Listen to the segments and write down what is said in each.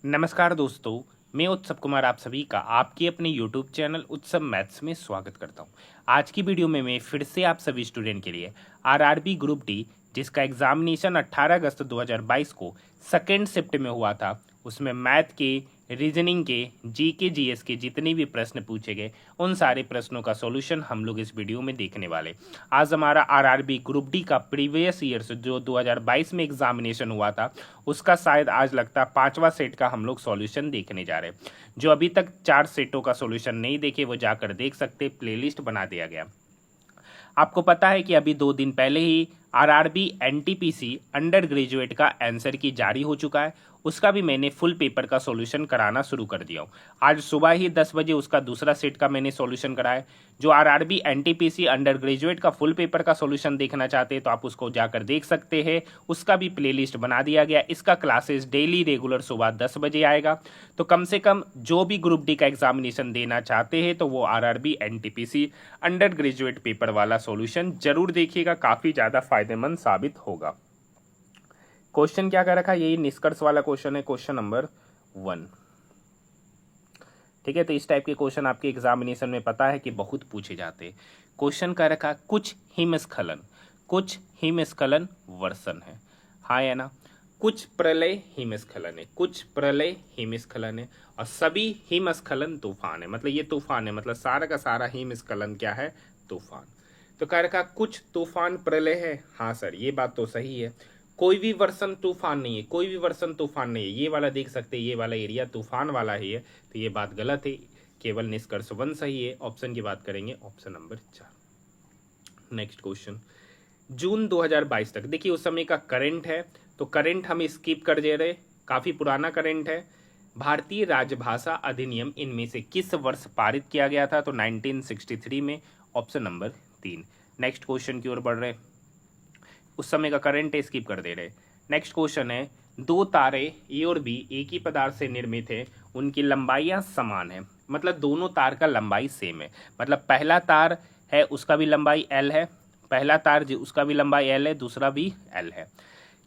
नमस्कार दोस्तों, मैं उत्सव कुमार आप सभी का आपके अपने YouTube चैनल उत्सव मैथ्स में स्वागत करता हूं। आज की वीडियो में मैं फिर से आप सभी स्टूडेंट के लिए आरआरबी ग्रुप डी जिसका एग्जामिनेशन 18 अगस्त 2022 को सेकेंड शिफ्ट में हुआ था, उसमें मैथ के, रीजनिंग के, जीके जीएस के जितने भी प्रश्न पूछे गए उन सारे प्रश्नों का सॉल्यूशन हम लोग इस वीडियो में देखने वाले। आज हमारा आरआरबी ग्रुप डी का प्रीवियस ईयर से जो 2022 में एग्जामिनेशन हुआ था उसका शायद आज लगता है 5वां सेट का हम लोग सॉल्यूशन देखने जा रहे हैं। जो अभी तक 4 सेटों का सॉल्यूशन नहीं देखे वो जाकर देख सकते, प्लेलिस्ट बना दिया गया। आपको पता है कि अभी 2 दिन पहले ही आरआरबी एनटीपीसी अंडर ग्रेजुएट का आंसर की जारी हो चुका है, उसका भी मैंने फुल पेपर का सॉल्यूशन कराना शुरू कर दिया हूँ। आज सुबह ही 10 बजे उसका दूसरा सेट का मैंने सॉल्यूशन कराया। जो आरआरबी एनटीपीसी अंडर ग्रेजुएट का फुल पेपर का सॉल्यूशन देखना चाहते हैं तो आप उसको जाकर देख सकते हैं, उसका भी प्लेलिस्ट बना दिया गया। इसका क्लासेस डेली रेगुलर सुबह 10 बजे आएगा। तो कम से कम जो भी ग्रुप डी का एग्जामिनेशन देना चाहते हैं तो वो RRB NTPC under graduate paper वाला सॉल्यूशन जरूर देखिएगा, काफ़ी ज़्यादा फायदेमंद साबित होगा। क्वेश्चन क्या कर रखा है, यही निष्कर्ष वाला क्वेश्चन है, क्वेश्चन नंबर 1। ठीक है, तो इस टाइप के क्वेश्चन आपके एग्जामिनेशन में पता है कि बहुत पूछे जाते हैं। क्वेश्चन कर रखा कुछ हिमस्खलन वर्षण है, हाँ या ना। कुछ प्रलय हिमस्खलन है, कुछ प्रलय हिमस्खलन है और सभी हिमस्खलन तूफान है। मतलब ये तूफान है, मतलब सारा का सारा हिमस्खलन क्या है, तूफान। तो कह रखा कुछ तूफान प्रलय है, हाँ सर ये बात तो सही है। कोई भी वर्षण तूफान नहीं है, कोई भी वर्षण तूफान नहीं है। ये वाला देख सकते हैं, ये वाला एरिया तूफान वाला ही है, तो ये बात गलत है। केवल निष्कर्ष 1 सही है। ऑप्शन की बात करेंगे, ऑप्शन नंबर 4। नेक्स्ट क्वेश्चन, जून 2022 तक देखिए उस समय का करंट है, तो करंट हम स्किप कर दे रहे, काफी पुराना करंट है। भारतीय राजभाषा अधिनियम इनमें से किस वर्ष पारित किया गया था, तो 1963 में, ऑप्शन नंबर 3। नेक्स्ट क्वेश्चन की ओर बढ़ रहे, उस समय का करंट है, स्किप कर दे रहे। नेक्स्ट क्वेश्चन है, 2 तारे ए और बी एक ही पदार्थ से निर्मित है, उनकी लंबाइयां समान है। मतलब दोनों तार का लंबाई सेम है। मतलब पहला तार है उसका भी लंबाई एल है, पहला तार उसका भी लंबाई एल है, दूसरा भी एल है,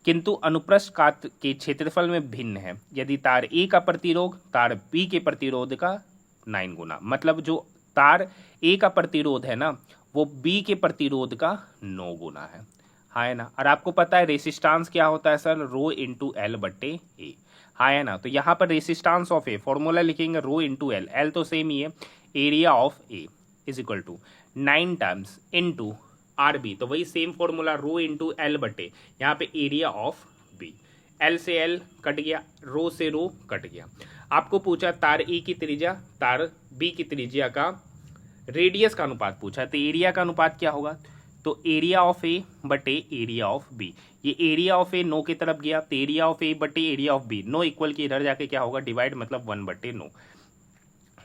किंतु अनुप्रस्थ काट के क्षेत्रफल में भिन्न है। यदि तार ए का प्रतिरोध तार बी के प्रतिरोध का 9 गुना, मतलब जो तार ए का प्रतिरोध है ना वो बी के प्रतिरोध का 9 गुना है, हाँ है ना। और आपको पता है रेसिस्टेंस क्या होता है सर, रो इंटू एल बटे ए, हाँ है ना। तो यहाँ पर रेसिस्टेंस ऑफ ए फॉर्मूला लिखेंगे रो इंटू एल, एल तो सेम ही है, area of A is equal to 9 times into R B, तो वही same formula rho into L बटे यहाँ पे एरिया ऑफ बी। एल से एल कट गया, रो से रो कट गया। आपको पूछा तार ए की त्रिज्या तार बी की त्रिज्या का रेडियस का अनुपात पूछा, तो एरिया का अनुपात क्या होगा, तो एरिया ऑफ ए बटे एरिया ऑफ बी। ये एरिया ऑफ ए 9 की तरफ गया, तो एरिया ऑफ ए बटे एरिया ऑफ बी, 9 इक्वल की इधर जाके क्या होगा, डिवाइड, मतलब 1 बटे 9।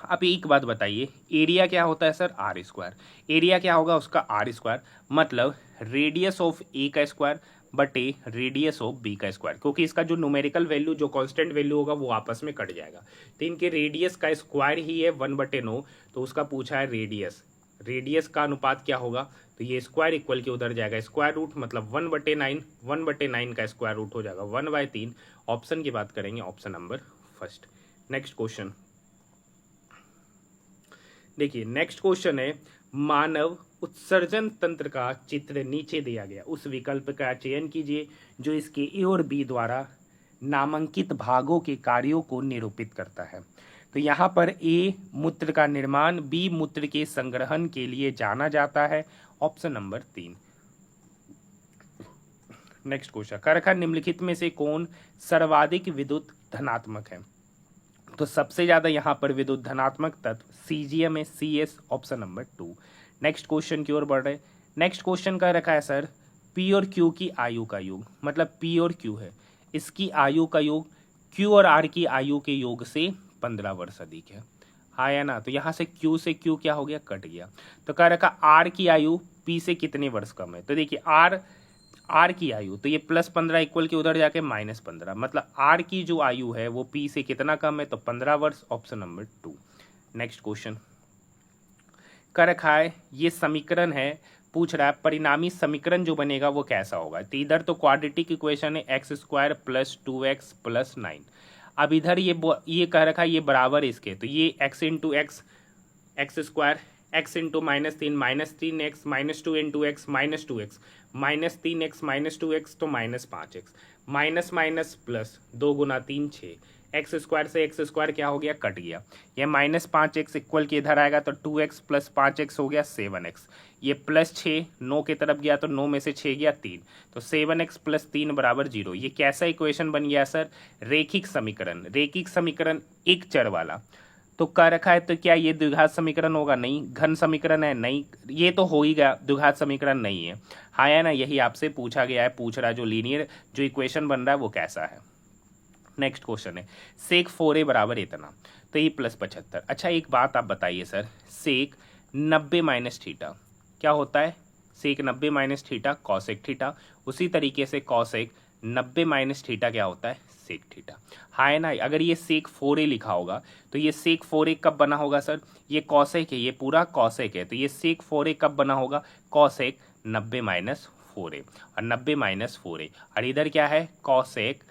अब एक बात बताइए, एरिया क्या होता है सर, आर स्क्वायर। एरिया क्या होगा उसका, आर स्क्वायर, मतलब रेडियस ऑफ ए का स्क्वायर बटे रेडियस ऑफ बी का स्क्वायर, क्योंकि इसका जो न्यूमेरिकल वैल्यू जो कांस्टेंट वैल्यू होगा वो आपस में कट जाएगा। तो इनके रेडियस का स्क्वायर ही है 1 बटे 9, तो उसका पूछा है रेडियस, रेडियस का अनुपात क्या होगा, तो ये स्क्वायर इक्वल के उधर जाएगा स्क्वायर रूट, मतलब 1 बटे 9, 1 बटे 9 का स्क्वायर रूट हो जाएगा 1/3। ऑप्शन की बात करेंगे, ऑप्शन नंबर 1। नेक्स्ट क्वेश्चन देखिए, नेक्स्ट क्वेश्चन है, मानव उत्सर्जन तंत्र का चित्र नीचे दिया गया, उस विकल्प का चयन कीजिए जो इसके ए और बी द्वारा नामांकित भागों के कार्यों को निरूपित करता है। तो यहाँ पर ए मूत्र का निर्माण, बी मूत्र के संग्रहण के लिए जाना जाता है, ऑप्शन नंबर 3। नेक्स्ट क्वेश्चन, करखा निम्नलिखित में से कौन सर्वाधिक विद्युत धनात्मक है, तो सबसे ज्यादा यहाँ पर विद्युत धनात्मक तत्व सीजीएम है, CS, option number 2। Next question की ओर बढ़ रहे। नेक्स्ट क्वेश्चन कह रखा है सर, पी और क्यू की आयु का योग, मतलब पी और क्यू है इसकी आयु का योग क्यू और आर की आयु के योग से 15 वर्ष अधिक है, हाँ या ना। तो यहाँ से क्यू क्या हो गया, कट गया। तो कह रखा आर की आयु पी से कितने वर्ष कम है, तो देखिए आर की आयु, तो ये +15 इक्वल के उधर जाके -15, मतलब आर की जो आयु है वो पी से कितना कम है, तो 15 वर्ष, ऑप्शन नंबर 2। नेक्स्ट क्वेश्चन कर रखा है, ये समीकरण है, पूछ रहा है परिणामी समीकरण जो बनेगा वो कैसा होगा। तो इधर तो क्वाड्रेटिक इक्वेशन है x² + 2x + 9। अब इधर ये कह रखा है ये बराबर इसके, तो ये x into x x square, x into -3 -3x -2 into x -2x -3x -2x तो -5x माइनस माइनस प्लस 2 गुना 3 6 एक्स स्क्वायर से एक्स स्क्वायर क्या हो गया, कट गया। ये -5x इक्वल के इधर आएगा तो 2x प्लस 5x हो गया 7x। ये +6 9 की तरफ गया तो 9 में से 6 गया 3, तो 7x + 3 बराबर 0। ये कैसा इक्वेशन बन गया सर, रेखिक समीकरण। रेखिक समीकरण एक चर वाला तो कह रखा है, तो क्या ये द्विघात समीकरण होगा, नहीं। घन समीकरण है, नहीं। ये तो हो ही गया, द्विघात समीकरण नहीं है। हाँ है ना, यही आपसे पूछा गया है, पूछ रहा है जो लीनियर जो इक्वेशन बन रहा है वो कैसा है। नेक्स्ट क्वेश्चन है सेक 4a बराबर इतना, तो ये +75। अच्छा एक बात आप बताइए सर, सेक 90 माइनस थीटा क्या होता है, सेक 90 माइनस थीटा कॉसेक थीटा, उसी तरीके से कॉसेक 90 माइनस थीटा क्या होता है, सेक थीटा। हाँ है ना, अगर ये सेक 4a लिखा होगा तो ये सेक 4a कब बना होगा सर, ये कॉसेक है, ये पूरा कॉसेक है, तो ये सेक 4a कब बना होगा, कॉसेक 90 माइनस 4a और 90 माइनस 4a, और इधर क्या है कॉसेक,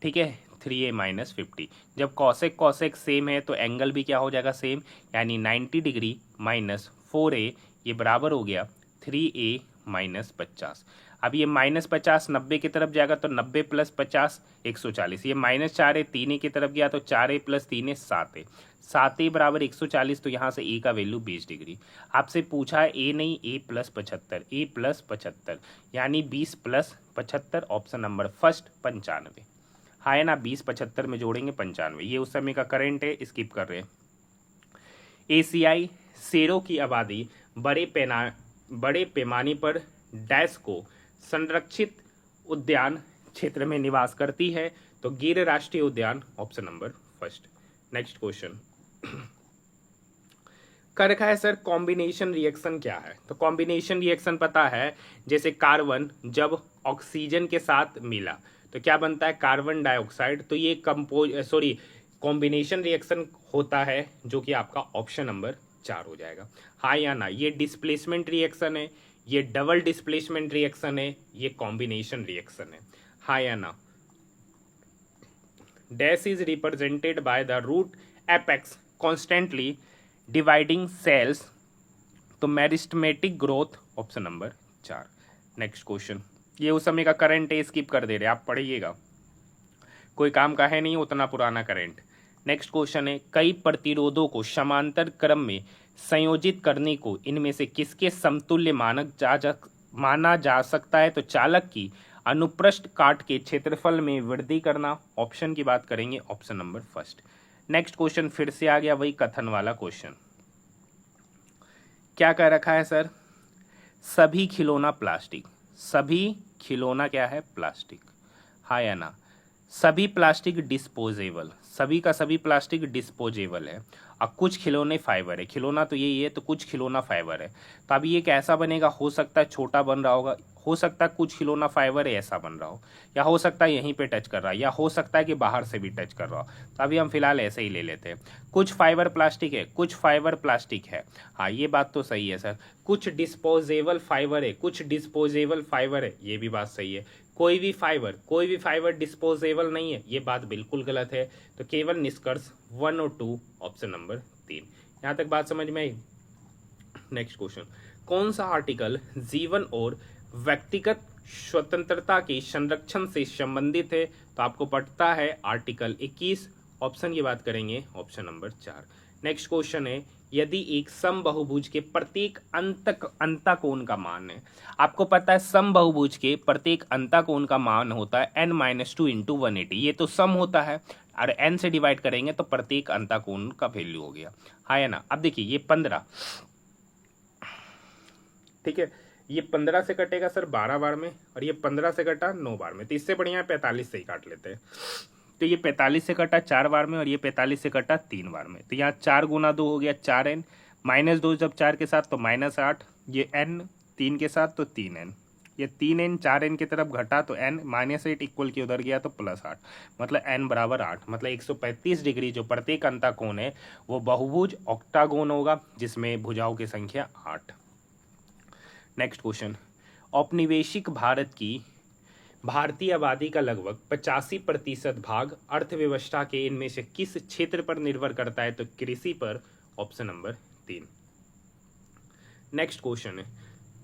ठीक है 3a माइनस 50। जब कॉसेक कॉसेक सेम है तो एंगल भी क्या हो जाएगा सेम, यानी 90 डिग्री माइनस 4a ये बराबर हो गया 3a माइनस 50। अब ये -50 90 की तरफ जाएगा तो 90 + 50 140। ये -4a 3a की तरफ गया तो 4a + 3a 7a, 7a बराबर 140, तो यहाँ से a का वैल्यू 20 डिग्री। आपसे पूछा है a नहीं a + 75, a + 75 यानी 20 + 75, ऑप्शन नंबर फर्स्ट 95। हाँ है ना, 20 75 में जोड़ेंगे 95। ये उस समय का करंट है, स्किप कर रहे हैं। एशियाई शेरों की आबादी बड़े पैमाने पर डैश को संरक्षित उद्यान क्षेत्र में निवास करती है, तो गिर राष्ट्रीय उद्यान, option number first. Next question कर रखा है सर कॉम्बिनेशन रिएक्शन क्या है, तो कॉम्बिनेशन रिएक्शन पता है, जैसे कार्बन जब ऑक्सीजन के साथ मिला तो क्या बनता है, कार्बन डाइऑक्साइड, तो ये कॉम्बिनेशन रिएक्शन होता है, जो कि आपका ऑप्शन नंबर 4 हो जाएगा। हाँ या ना, ये डिस्प्लेसमेंट रिएक्शन है, ये डबल डिस्प्लेसमेंट रिएक्शन है, ये कॉम्बिनेशन रिएक्शन है। हाँ या ना, dash is represented by the root apex constantly dividing cells, तो meristematic growth, option number 4। Next question, ये उस समय का करंट है, स्किप कर दे रहे, आप पढ़िएगा, कोई काम का है नहीं, उतना पुराना करंट। नेक्स्ट क्वेश्चन है कई प्रतिरोधों को समांतर क्रम में संयोजित करने को इनमें से किसके समतुल्य माना जा सकता है, तो चालक की अनुप्रस्थ काट के क्षेत्रफल में वृद्धि करना, ऑप्शन की बात करेंगे, option number first. Next question फिर से आ गया वही कथन वाला क्वेश्चन, क्या कह रखा है सर, सभी खिलौना प्लास्टिक, सभी खिलौना क्या है प्लास्टिक। हाँ या ना, सभी प्लास्टिक डिस्पोजेबल, सभी का सभी प्लास्टिक डिस्पोजेबल है, और कुछ खिलौने फाइबर है, खिलौना तो यही है, तो कुछ खिलौना फाइबर है। तो अब ये कैसा बनेगा, हो सकता है छोटा बन रहा होगा, हो सकता है कुछ खिलौना फाइबर है ऐसा बन रहा हो, या हो सकता है यहीं पे टच कर रहा है, या हो सकता है कि बाहर से भी टच कर रहा हो। तो अभी हम फिलहाल ऐसे ही ले लेते हैं, कुछ फाइबर प्लास्टिक है, कुछ फाइबर प्लास्टिक है। हाँ ये बात तो सही है सर, कुछ डिस्पोजेबल फाइबर है, कुछ डिस्पोजेबल फाइबर है, ये भी बात सही है। कोई भी फाइबर डिस्पोजेबल नहीं है, ये बात बिल्कुल गलत है। तो केवल निष्कर्ष 1 और 2, ऑप्शन नंबर 3। यहाँ तक बात समझ में आई। नेक्स्ट क्वेश्चन, कौन सा आर्टिकल जीवन और व्यक्तिगत स्वतंत्रता के संरक्षण से संबंधित है, तो आपको पढ़ता है आर्टिकल 21, ऑप्शन की बात करेंगे, ऑप्शन नंबर 4। नेक्स्ट क्वेश्चन है यदि एक समबाहुभुज के प्रत्येक अंतःकोण का मान है, आपको पता है समबाहुभुज के प्रत्येक अंतःकोण का मान होता है n-2 इंटू 180, ये तो सम होता है, और n से डिवाइड करेंगे तो प्रत्येक अंतःकोण का वैल्यू हो गया। हाँ या ना, अब देखिए ये 15, ठीक है, ये 15 से कटेगा सर 12 बार में, और ये 15 से कटा 9 बार में, तो इससे बढ़िया 45 से ही काट लेते हैं। तो ये 45 से कटा 4 बार में, और ये 45 से कटा 3 बार में, तो यहाँ 4 गुना 2 हो गया 4n, -2 जब 4 के साथ तो -8, ये n 3 के साथ तो 3n, ये 3n 4n की तरफ घटा तो n -8 इक्वल के उधर गया तो +8, मतलब n बराबर 8, मतलब 135 डिग्री जो प्रत्येक अंतःकोण है वो बहुभुज ऑक्टागोन होगा, जिसमें भुजाओं की संख्या 8। नेक्स्ट क्वेश्चन, औपनिवेशिक भारत की भारतीय आबादी का लगभग 85% भाग अर्थव्यवस्था के इनमें से किस क्षेत्र पर निर्भर करता है? तो कृषि पर, ऑप्शन नंबर 3। नेक्स्ट क्वेश्चन है,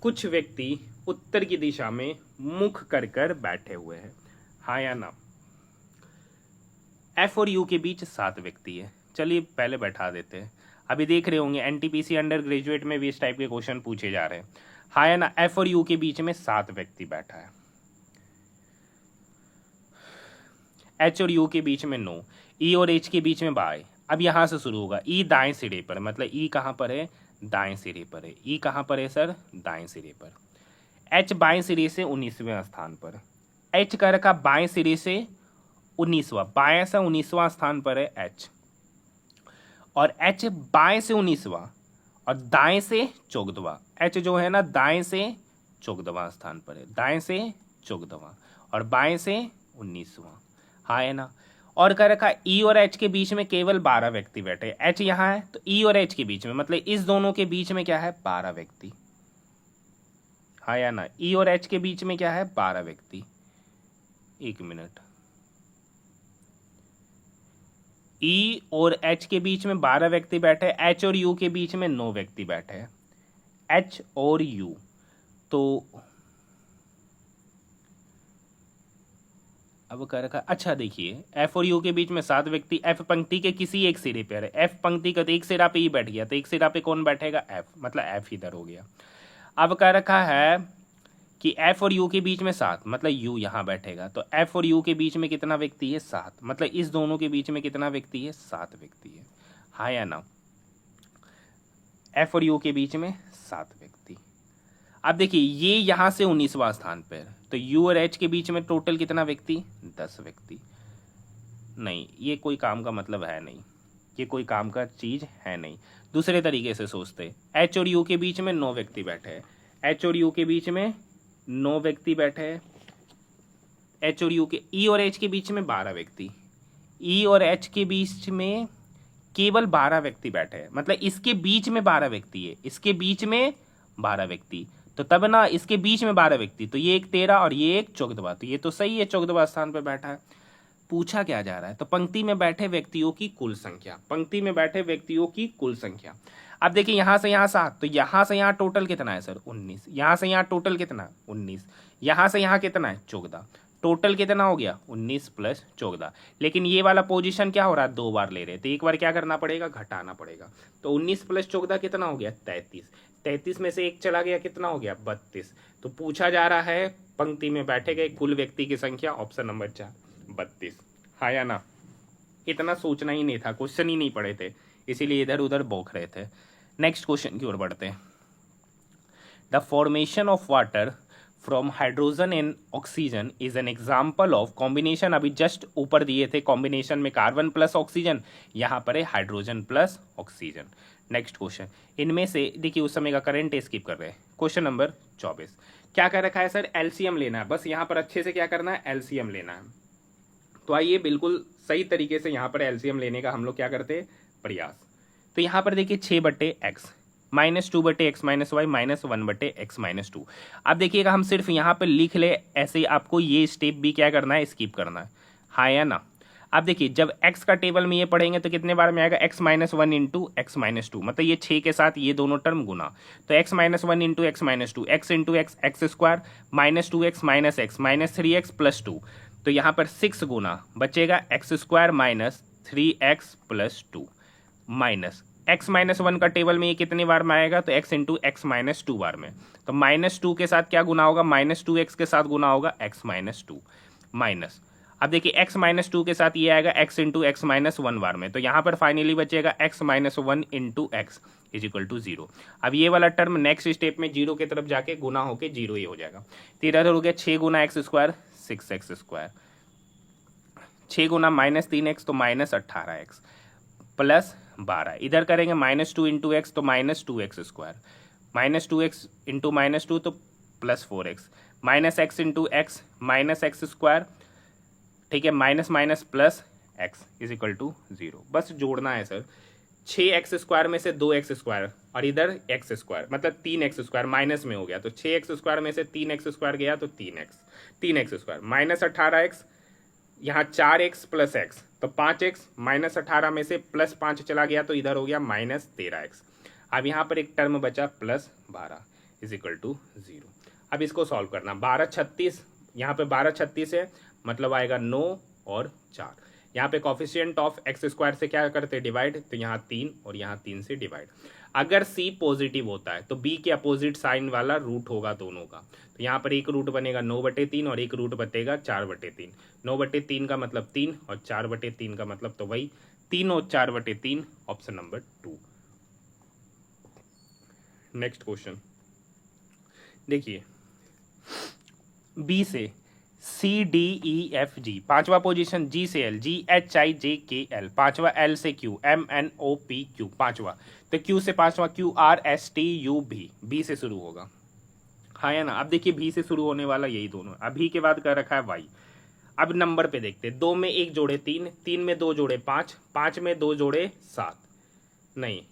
कुछ व्यक्ति उत्तर की दिशा में मुख कर कर बैठे हुए हैं, हाँ या ना? एफ और यू के बीच 7 व्यक्ति है। चलिए पहले बैठा देते हैं। अभी देख रहे होंगे एनटीपीसी अंडर ग्रेजुएट में भी इस टाइप के क्वेश्चन पूछे जा रहे हैं, हाँ या ना? एफ और यू के बीच में 7 व्यक्ति बैठा है, एच और यू के बीच में 9, ई और एच के बीच में बाय। अब यहां से शुरू होगा, ई दाएं सिरे पर, मतलब ई कहां पर है? दाएं सिरे पर है। ई कहां पर है सर? दाएं सिरे पर। एच बाएं सिरे से 19वें स्थान पर, एच का रखा बाएं सिरे से 19वां, बाएं से 19वां स्थान पर है एच, और एच बाएं से 19वां और दाएं से 14वां। एच जो है ना दाएं से 14वां स्थान पर है, दाएं से 14वां और बाएं से 19वां, हाँ है ना? और कह रखा ई और एच के बीच में केवल 12 व्यक्ति बैठे। एच यहाँ है तो ई और एच के बीच में, मतलब इस दोनों के बीच में क्या है? 12 व्यक्ति, हाँ या ना? ई और एच के बीच में क्या है? 12 व्यक्ति। एक मिनट, ई और एच के बीच में 12 व्यक्ति बैठे, एच और यू के बीच में 9 व्यक्ति बैठे हैं, एच और यू। तो अब कर रखा, अच्छा देखिए एफ और यू के बीच में 7 व्यक्ति, एफ पंक्ति के किसी एक सिरे पर है, एफ पंक्ति का तो एक सिरा पे ही बैठ गया, तो एक सिरा पे कौन बैठेगा? एफ, मतलब एफ इधर हो गया। अब कह रखा है कि एफ और यू के बीच में 7, मतलब यू यहां बैठेगा, तो एफ और यू के बीच में कितना व्यक्ति है? 7, मतलब इस दोनों के बीच में कितना व्यक्ति है? 7 व्यक्ति है, हाँ या ना? एफ और यू के बीच में 7 व्यक्ति। अब देखिए ये यहां से 19वां स्थान पर, तो यू और एच के बीच में टोटल कितना व्यक्ति? 10 व्यक्ति। नहीं, ये कोई काम का मतलब है नहीं, ये कोई काम का चीज है नहीं। दूसरे तरीके से सोचते, एच और यू के बीच में 9 व्यक्ति बैठे हैं, एच और यू के बीच में 9 व्यक्ति बैठे हैं, एच और यू के, ई और एच के बीच में 12 व्यक्ति, ई और एच के बीच में केवल 12 व्यक्ति बैठे हैं, मतलब इसके बीच में 12 व्यक्ति है, इसके बीच में 12 व्यक्ति, तो तब ना इसके बीच में 12 व्यक्ति, तो ये एक 13 और ये एक 14वां, तो ये तो सही है, 14वां स्थान पर बैठा है। पूछा क्या जा रहा है? तो पंक्ति में बैठे व्यक्तियों की कुल संख्या, पंक्ति में बैठे व्यक्तियों की कुल संख्या। अब देखिए यहां से यहां 7, तो यहां से यहां टोटल कितना है सर? 19। यहां से यहां टोटल कितना? 19। यहां से यहां कितना है? 14। टोटल कितना हो गया? 19 + 14। लेकिन ये वाला पोजीशन क्या हो रहा है? 2 बार ले रहे, तो एक बार क्या करना पड़ेगा? घटाना पड़ेगा। तो 19 + 14 कितना हो गया? 33। 33 में से एक चला गया, कितना हो गया? 32। तो पूछा जा रहा है पंक्ति में बैठे गए कुल व्यक्ति की संख्या, ऑप्शन नंबर 4, 32, हाँ या ना? इतना सोचना ही नहीं था, क्वेश्चन ही नहीं पढ़े थे, इसीलिए इधर उधर बौख रहे थे। नेक्स्ट क्वेश्चन की ओर बढ़ते हैं। The formation of water from hydrogen and oxygen is an example of combination. अभी जस्ट ऊपर दिए थे कॉम्बिनेशन में कार्बन प्लस ऑक्सीजन, यहाँ पर है hydrogen plus oxygen. Next question, इनमें से देखिए उस समय का करंट स्किप कर रहे हैं। क्वेश्चन नंबर 24 क्या कह रखा है सर? एलसीएम लेना है, बस यहाँ पर अच्छे से क्या करना है? एलसीएम लेना है। तो आइए बिल्कुल सही तरीके से यहाँ पर एलसीएम लेने का हम लोग क्या करते हैं? प्रयास। तो यहाँ पर देखिए 6/x -2/x - y -1/x - 2। अब देखिएगा हम सिर्फ यहाँ पर लिख ले ऐसे, आपको ये स्टेप भी क्या करना है? स्किप करना है, हाँ या ना? अब देखिए जब x का टेबल में ये पढ़ेंगे तो कितने बार में आएगा? x - 1 × x - 2, मतलब ये 6 के साथ ये दोनों टर्म गुना, तो x - 1 × x - 2, x × x x² -2x -x -3x + 2, तो यहाँ पर 6 गुना बचेगा x² - 3x + 2 माइनस x - 1 का टेबल में ये कितनी बार में आएगा? तो x × x - 2 बार में, तो -2 के साथ क्या गुना होगा? -2x के साथ गुना होगा x - 2 माइनस। अब देखिए x - 2 के साथ ये आएगा x × x - 1 बार में, तो यहाँ पर फाइनली बचेगा x - 1 × x = 0। अब ये वाला टर्म नेक्स्ट स्टेप में 0 की तरफ जाके गुना होके 0 ही हो जाएगा। तो इधर हो गया 6 × x², 6x², 6 गुना -3x तो -18x + 12, इधर करेंगे -2 × x तो -2x², -2x × -2 तो +4x, -x × x -x², ठीक है, माइनस माइनस प्लस x = 0। बस जोड़ना है सर, 6x² में से 2x² और इधर x², मतलब 3x² माइनस में हो गया, तो 6x² में से 3x² गया तो 3x, 3x² माइनस 18x, यहाँ 4x प्लस एक्स तो 5x, माइनस 18 में से प्लस 5 चला गया तो इधर हो गया माइनस 13x। अब यहाँ पर एक टर्म बचा प्लस 12 इज इक्वल टू 0। अब इसको सॉल्व करना, 12 36, यहाँ पे 12 36 है मतलब आएगा 9 और 4। यहाँ पे कॉफिशिएंट ऑफ x² से क्या करते डिवाइड, तो यहाँ 3 और यहाँ 3 से डिवाइड। अगर c पॉजिटिव होता है तो b के अपोजिट साइन वाला रूट होगा दोनों का, तो यहाँ पर एक रूट बनेगा 9/3 और एक रूट बचेगा 4/3। 9/3 का मतलब 3 और 4/3 का मतलब तो वही 3 और 4/3, ऑप्शन नंबर 2। नेक्स्ट क्वेश्चन देखिए, बी से C D E F G, पांचवा पोजीशन जी से एल, जी एच आई जे के एल, पांचवा एल से Q, M N O P Q, पांचवा तो क्यू से पांचवा Q R S T U भी, बी से शुरू होगा, हाँ है ना। अब देखिए बी से शुरू होने वाला यही दोनों, अभी के बाद कर रखा है वाई। अब नंबर पे देखते, 2 में 1 जोड़े 3, 3 में 2 जोड़े 5, 5 में 2 जोड़े 7, नहीं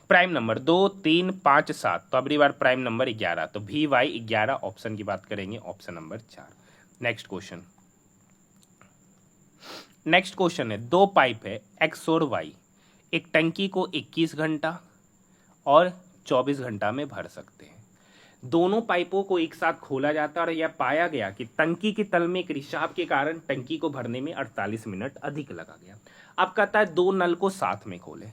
प्राइम नंबर 2 3 5 7, तो अगली बार प्राइम नंबर 11, तो वी वाई 11 ऑप्शन की बात करेंगे, option number 4। Next question, next question है, 2 पाइप है एक्स और वाई, एक टंकी को 21 घंटा और 24 घंटा में भर सकते हैं। दोनों पाइपों को एक साथ खोला जाता है और यह पाया गया कि टंकी के तल में एक रिसाव के कारण टंकी को भरने में 48 मिनट अधिक लगा गया। अब कहता है 2 नल को साथ में खोले,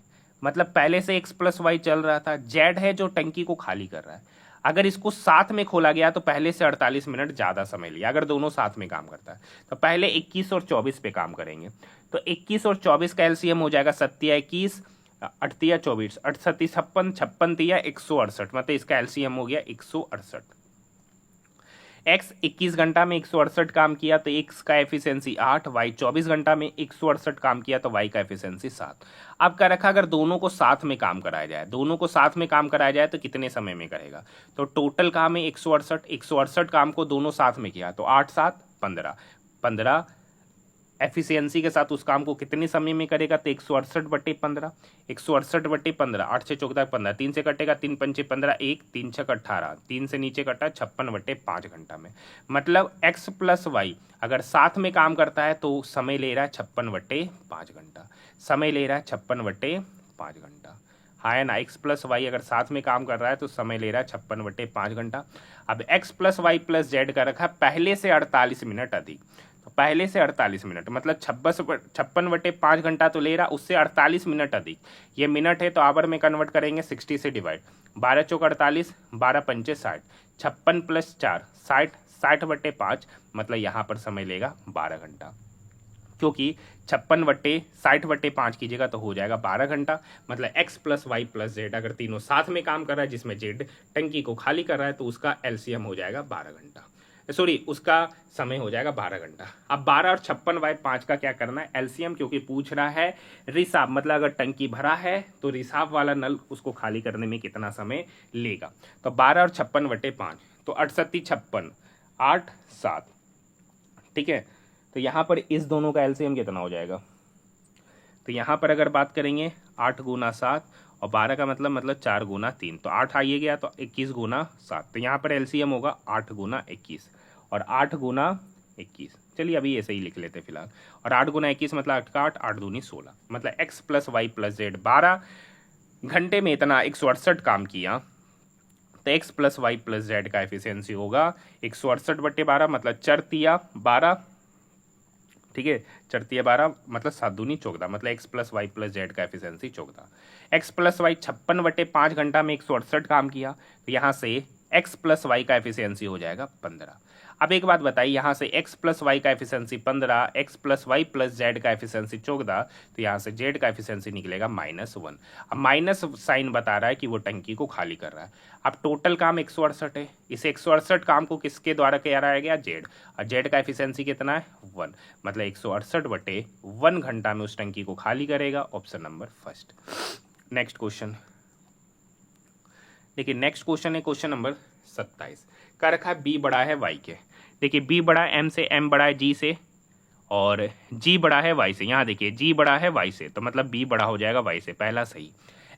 मतलब पहले से x प्लस वाई चल रहा था, जेड है जो टंकी को खाली कर रहा है, अगर इसको साथ में खोला गया तो पहले से 48 मिनट ज़्यादा समय लिया। अगर दोनों साथ में काम करता है तो पहले 21 और 24 पे काम करेंगे, तो 21 और 24 का एलसीएम हो जाएगा 21, 8 24, 8 56, 56 168, मतलब इसका एलसीएम हो गया 168। एक्स 21 घंटा में 168 काम किया तो एक्स का एफिशिएंसी 8, वाई 24 घंटा में 168 काम किया तो वाई का एफिशिएंसी 7। अब क्या रखा, अगर दोनों को साथ में काम कराया जाए, दोनों को साथ में काम कराया जाए तो कितने समय में करेगा, तो टोटल काम है 168 काम को दोनों साथ में किया तो 8 7 15, 15 एफिशिएंसी के साथ उस काम को कितने समय में करेगा, तो 168/15, 168/15, 8 से 14 15, 3 से कटेगा 3 पंचे 15, 1 3 6 18, 3 से नीचे कटा 56/5 घंटा में। मतलब x प्लस वाई अगर साथ में काम करता है तो समय ले रहा है 56/5 घंटा, समय ले रहा है 56/5 घंटा, हाँ है ना। x प्लस वाई अगर साथ में काम कर रहा है तो समय ले रहा है 56/5 घंटा। अब x plus Y plus Z का रखा पहले से 48 मिनट अधिक, तो पहले से 48 मिनट मतलब 56/5 घंटा तो ले रहा, उससे 48 मिनट अधिक, ये मिनट है तो आवर में कन्वर्ट करेंगे 60 से डिवाइड, 12 चौक 48, 12 पंचे 60, 56 प्लस 4 60, 60/5 मतलब यहाँ पर समय लेगा 12 घंटा, क्योंकि 56/60/5 कीजिएगा तो हो जाएगा 12 घंटा। मतलब x plus Y plus Z अगर तीनों साथ में काम कर रहा है जिसमें जेड टंकी को खाली कर रहा है तो उसका एलसीएम हो जाएगा 12 घंटा, सॉरी उसका समय हो जाएगा 12 घंटा। अब 12 और 56/5 का क्या करना है एलसीएम, क्योंकि पूछ रहा है रिसाव, मतलब अगर टंकी भरा है तो रिसाव वाला नल उसको खाली करने में कितना समय लेगा, तो 12 और 56/5 तो 68 56 8 7, ठीक है। तो यहाँ पर इस दोनों का एलसीएम कितना हो जाएगा, तो यहाँ पर अगर बात करेंगे 8 × 7 और 12 का मतलब 4 × 3, तो 8 आइए गया तो 21 × 7, तो यहाँ पर एलसीएम होगा 8 × 21 और 8 × 21, चलिए अभी ऐसे ही लिख लेते हैं फिलहाल, और 8 × 21 मतलब 8 का 8, 8 दूनी 16, मतलब x plus Y plus Z 12 घंटे में इतना 168 काम किया, तो x plus Y plus Z का एफिशिएंसी होगा 168/12 मतलब 4 तिया 12, ठीक है, 4 तिया 12 मतलब 7 दूनी 14, मतलब x plus Y plus Z का एफिशिएंसी 14। x प्लस वाई 56/5 घंटा में 168 काम किया, तो यहाँ से x प्लस वाई का एफिशिएंसी हो जाएगा 15। अब एक बात बताइए, यहाँ से x प्लस वाई का efficiency 15, x plus Y plus Z का एफिशिएंसी 14, तो यहाँ से जेड का एफिशिएंसी निकलेगा -1। अब माइनस साइन बता रहा है कि वो टंकी को खाली कर रहा है। अब टोटल काम 168 है, इस 168 काम को किसके द्वारा कराया गया, जेड, और जेड का एफिशिएंसी कितना है 1, मतलब 168/1 घंटा में उस टंकी को खाली करेगा, option number first. Next question देखिए, नेक्स्ट क्वेश्चन है क्वेश्चन नंबर 27 का रखा है b बड़ा है y के। देखिए b बड़ा है m से, m बड़ा है g से और g बड़ा है y से। यहाँ देखिए g बड़ा है y से तो मतलब b बड़ा हो जाएगा y से, पहला सही।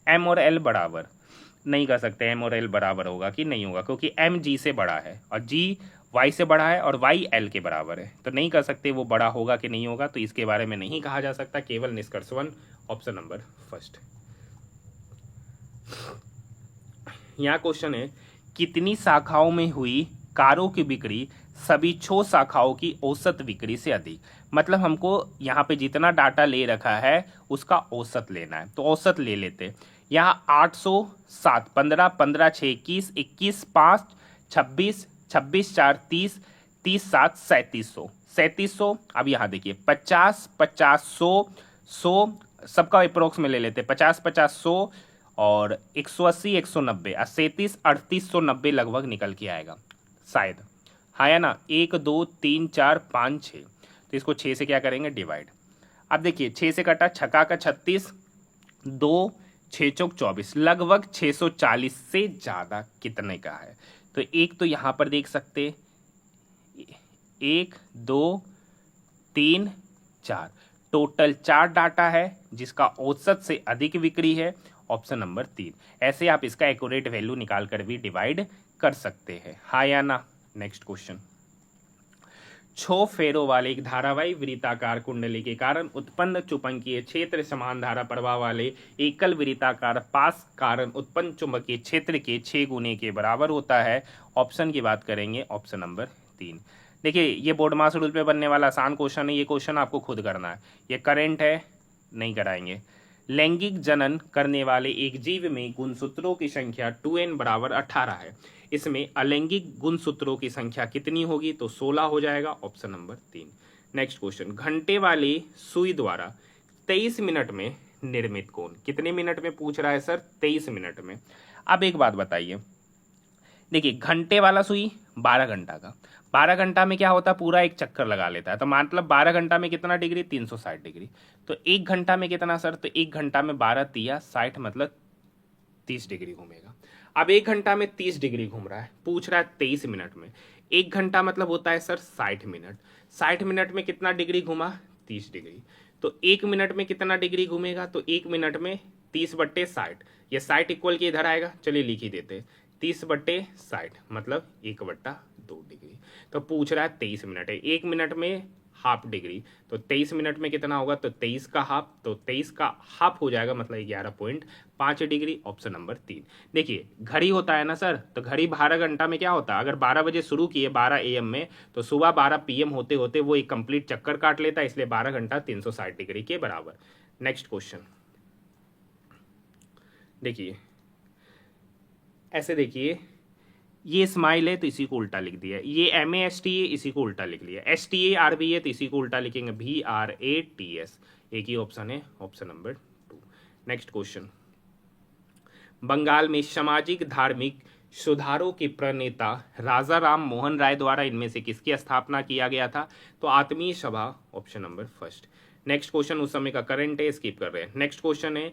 m और l बराबर नहीं कर सकते, m और l बराबर होगा कि नहीं होगा, क्योंकि m g से बड़ा है और g y से बड़ा है और y l के बराबर है, तो नहीं कर सकते वो बड़ा होगा कि नहीं होगा, तो इसके बारे में नहीं कहा जा सकता, केवल निष्कर्ष 1 ऑप्शन नंबर फर्स्ट। यहाँ क्वेश्चन है कितनी शाखाओं में हुई कारों की बिक्री सभी 6 शाखाओं की औसत बिक्री से अधिक। मतलब हमको यहाँ पे जितना डाटा ले रखा है उसका औसत लेना है, तो औसत ले लेते। यहाँ 807, 15, 15 6 21, 21 5 26, 26 4 30, 30 7 3700, 3700। अब यहाँ देखिए 50 50 100 100 सबका अप्रोक्स में ले लेते, 50 50 100 और 180 190 और 37 3890 लगभग निकल के आएगा शायद, हाँ या ना। 1 2 3 4 5 6, तो इसको 6 से क्या करेंगे डिवाइड। अब देखिए 6 से कटा, छक्का का 36, 2 6 चौक 24, लगभग 640 से ज़्यादा कितने का है। तो एक तो यहाँ पर देख सकते 1 2 3 4, टोटल 4 डाटा है जिसका औसत से अधिक बिक्री है, ऑप्शन नंबर 3। ऐसे आप इसका एक्यूरेट वैल्यू निकाल कर भी डिवाइड कर सकते हैं, हाँ या ना। नेक्स्ट क्वेश्चन, 6 फेरों वाले एक धारावाही वृत्ताकार कुंडली के कारण उत्पन्न चुंबकीय क्षेत्र समान धारा प्रवाह वाले एकल वृत्ताकार पास कारण उत्पन्न चुंबकीय क्षेत्र के 6 गुने के बराबर होता है। ऑप्शन की बात करेंगे, ऑप्शन नंबर 3। देखिए ये बोर्ड मास रूल पे बनने वाला आसान क्वेश्चन है, ये क्वेश्चन आपको खुद करना है। ये करंट है, नहीं कराएंगे। लैंगिक जनन करने वाले एक जीव में गुणसूत्रों की संख्या 2n बराबर 18 है, इसमें अलैंगिक गुणसूत्रों की संख्या कितनी होगी, तो 16 हो जाएगा, ऑप्शन नंबर 3। नेक्स्ट क्वेश्चन, घंटे वाली सुई द्वारा 23 मिनट में निर्मित कोण कितने मिनट में पूछ रहा है सर, 23 मिनट में। अब एक बात बताइए, देखिए घंटे वाला सुई 12 घंटा का, 12 घंटा में क्या होता है पूरा एक चक्कर लगा लेता है, तो मतलब 12 घंटा में कितना डिग्री, 360 डिग्री। तो 1 घंटा में कितना सर, तो 1 घंटा में 12 तिया 60 मतलब 30 डिग्री घूमेगा। अब 1 घंटा में 30 डिग्री घूम रहा है, पूछ रहा है 23 मिनट में। 1 घंटा मतलब होता है सर 60 मिनट, 60 मिनट में कितना डिग्री घूमा, 30 डिग्री। तो 1 मिनट में कितना डिग्री घूमेगा, तो 1 मिनट में 30/60, ये 60 इक्वल के इधर आएगा, चलिए लिख ही देते, 30/60 मतलब 1/2 डिग्री। तो पूछ रहा है 23 मिनट है, 1 मिनट में हाफ डिग्री, तो 23 मिनट में कितना होगा, तो 23 का हाफ, तो 23 का हाफ हो जाएगा मतलब 11.5 डिग्री, ऑप्शन नंबर 3। देखिए घड़ी होता है ना सर, तो घड़ी 12 घंटा में क्या होता है, अगर 12 बजे शुरू किए 12 AM में, तो सुबह 12 PM होते होते वो एक कंप्लीट चक्कर काट लेता है, इसलिए 12 घंटा 360 डिग्री के बराबर। नेक्स्ट क्वेश्चन देखिए, ऐसे देखिए ये स्माइल है तो इसी को उल्टा लिख दिया, ये MAST है इसी को उल्टा लिख लिया, STARB है तो इसी को उल्टा लिखेंगे BRATS, एक ही ऑप्शन है, option number 2। Next question, Bengal में सामाजिक धार्मिक सुधारों के प्रणेता राजा राम मोहन राय द्वारा इनमें से किसकी स्थापना किया गया था, तो आत्मीय सभा, option number first. Next question उस समय का करंट है, स्किप कर रहे हैं। नेक्स्ट क्वेश्चन है,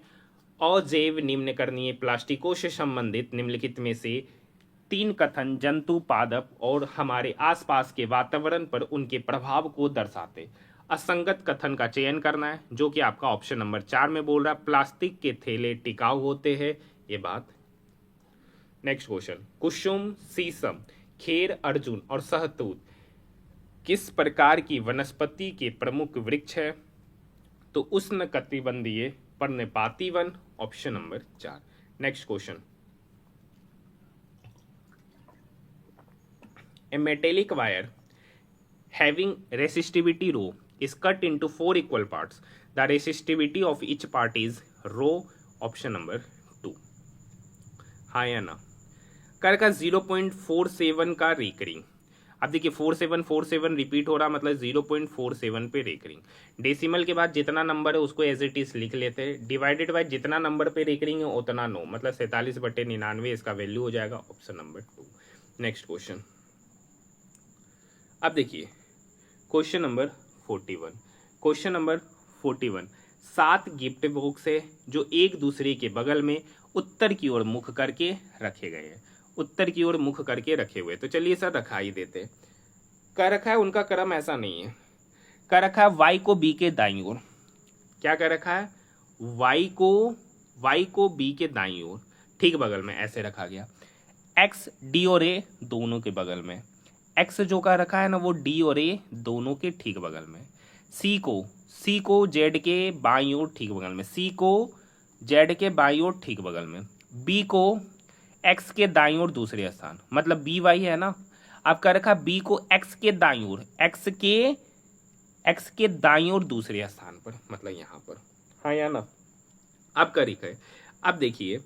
अजैव निम्नकरणीय प्लास्टिकों से संबंधित निम्नलिखित में से 3 कथन जंतु पादप और हमारे आसपास के वातावरण पर उनके प्रभाव को दर्शाते। असंगत कथन का चयन करना है, जो कि आपका ऑप्शन नंबर 4 में बोल रहा है, प्लास्टिक के थैले टिकाऊ होते हैं, ये बात। नेक्स्ट क्वेश्चन, कुसुम, शीशम, खेर अर्जुन और सहतूत किस प्रकार की वनस्पति के प्रमुख वृक्ष है, तो उष्णकटिबंधीय पर्णपाती one, option number 4। Next question, a metallic wire having resistivity rho is cut into 4 equal parts. The resistivity of each part is rho, option number 2। हाँ या ना। कर का 0.47 का रेकरिंग, अब देखिए 4747 रिपीट हो रहा मतलब 0.47 पे रेकरिंग। डेसिमल के बाद जितना नंबर है उसको एज इट इज लिख लेते हैं, डिवाइडेड बाय जितना नंबर पे रेकरिंग है उतना 9 मतलब 47/99 इसका वैल्यू हो जाएगा, ऑप्शन नंबर 2। नेक्स्ट क्वेश्चन, अब देखिए question number 41। Question number 41, 7 gift box है जो एक दूसरे के बगल में उत्तर की ओर मुख करके रखे गए हैं, उत्तर की ओर मुख करके रखे हुए। तो चलिए सर रखा ही देते। कर रखा है उनका क्रम ऐसा नहीं है, कर रखा है y को b के दाईं ओर, क्या कर रखा है y को b के दाईं ओर ठीक बगल में ऐसे रखा गया, x d और a दोनों के बगल में, एक्स जो का रखा है ना वो डी और ए दोनों के ठीक बगल में, सी को जेड के बाईं ओर ठीक बगल में, सी को जेड के बाईं ओर ठीक बगल में, बी को एक्स के दाईं ओर दूसरे स्थान, मतलब बी वाई है ना, आपका रखा बी को एक्स के दाईं ओर, एक्स के दाईं ओर दूसरे स्थान पर, मतलब यहाँ पर, हाँ या ना। अब करीब है, अब देखिए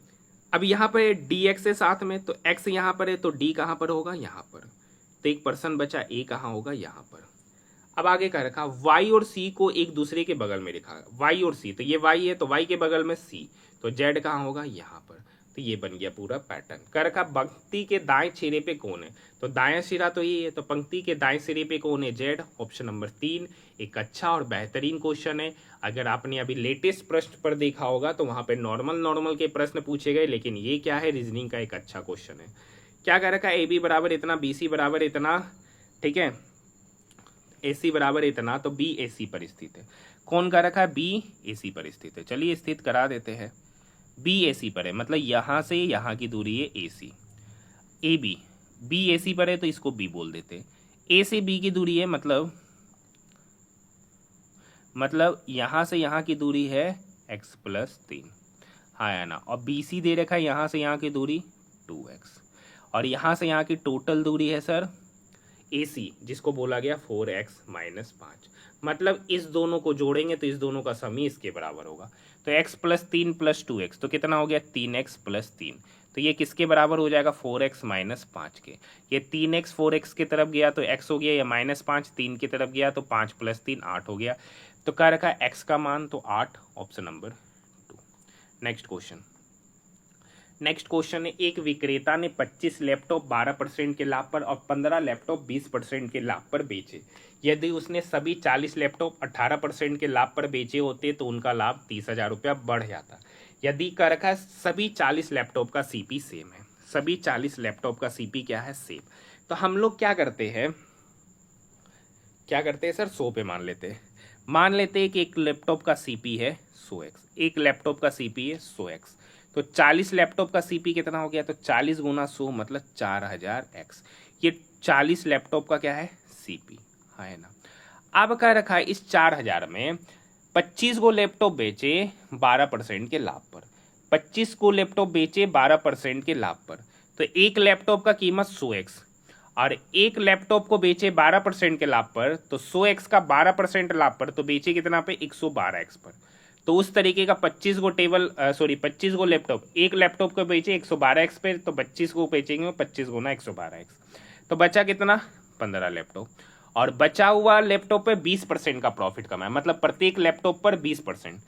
अब यहाँ पर डी एक्स है साथ में, तो एक्स यहाँ पर है तो डी कहाँ पर होगा, यहाँ पर, तो एक पर्सन बचा, ए कहाँ होगा, यहाँ पर। अब आगे क्या रखा, y और c को एक दूसरे के बगल में लिखा, y और c, तो ये y है तो y के बगल में c, तो z कहाँ होगा, यहाँ पर। तो ये बन गया पूरा पैटर्न। कर रखा पंक्ति के दाएं सिरे पे कौन है, तो दायां सिरा तो ये है, तो पंक्ति के दाएं सिरे पे कौन है, z, ऑप्शन नंबर 3। एक अच्छा और बेहतरीन क्वेश्चन है। अगर आपने अभी लेटेस्ट प्रश्न पर देखा होगा तो वहां पे नॉर्मल के प्रश्न पूछे गए, लेकिन ये क्या है, रीजनिंग का एक अच्छा क्वेश्चन है। क्या कह रखा है, ए बी बराबर इतना, बी सी बराबर इतना, ठीक है, ए सी बराबर इतना, तो बी ए सी पर स्थित है। कौन का रखा है, बी ए सी पर स्थित है। चलिए स्थित करा देते हैं। बी ए सी पर है, मतलब यहां से यहां की दूरी है ए सी, ए बी ए सी पर है तो इसको बी बोल देते हैं। ए से बी की दूरी है, मतलब यहां से यहां की दूरी है x+3, हाँ या ना। और बी सी दे रखा है यहां से यहां की दूरी 2x, और यहां से यहां की टोटल दूरी है सर AC, जिसको बोला गया 4x-5, मतलब इस दोनों को जोड़ेंगे तो इस दोनों का सम ही इसके बराबर होगा। तो x+3 + 2x तो कितना हो गया, 3x+3, तो ये किसके बराबर हो जाएगा, 4x-5 के। ये 3x 4x की तरफ गया तो x हो गया, ये -5 3 की तरफ गया तो 5 + 3 8 हो गया। तो क्या रखा है x का मान, तो 8, ऑप्शन नंबर 2। नेक्स्ट क्वेश्चन है, एक विक्रेता ने 25 लैपटॉप 12% के लाभ पर और 15 लैपटॉप 20% के लाभ पर बेचे। यदि उसने सभी 40 लैपटॉप 18% के लाभ पर बेचे होते तो उनका लाभ 30,000 रुपया बढ़ जाता। यदि कर रखा है सभी 40 लैपटॉप का सीपी सेम है, सभी 40 लैपटॉप का सीपी क्या है, सेम, तो हम लोग क्या करते हैं सर, 100 पे मान लेते हैं कि एक लैपटॉप का सीपी है 100x, एक लैपटॉप का सीपी है 100x, तो 40 लैपटॉप का सीपी कितना हो गया, तो 40 × 100 मतलब 4000x। ये 40 लैपटॉप का क्या है, सीपी, है ना। अब क्या रखा है, इस 4000 में 25 को लैपटॉप बेचे 12% के लाभ पर, 25 को लैपटॉप बेचे 12% के लाभ पर, तो एक लैपटॉप का कीमत 100x, और एक लैपटॉप को बेचे 12% के लाभ पर, तो 100x का 12% लाभ पर, तो बेचे कितना पे, 112x पर। तो उस तरीके का 25 को लैपटॉप, एक लैपटॉप को बेचे 112x पे, तो 25 को बेचेंगे 25 × 112x, तो बचा कितना, 15 लैपटॉप। और बचा हुआ लैपटॉप पे 20% का प्रॉफिट कमाया, मतलब प्रत्येक लैपटॉप पर 20%,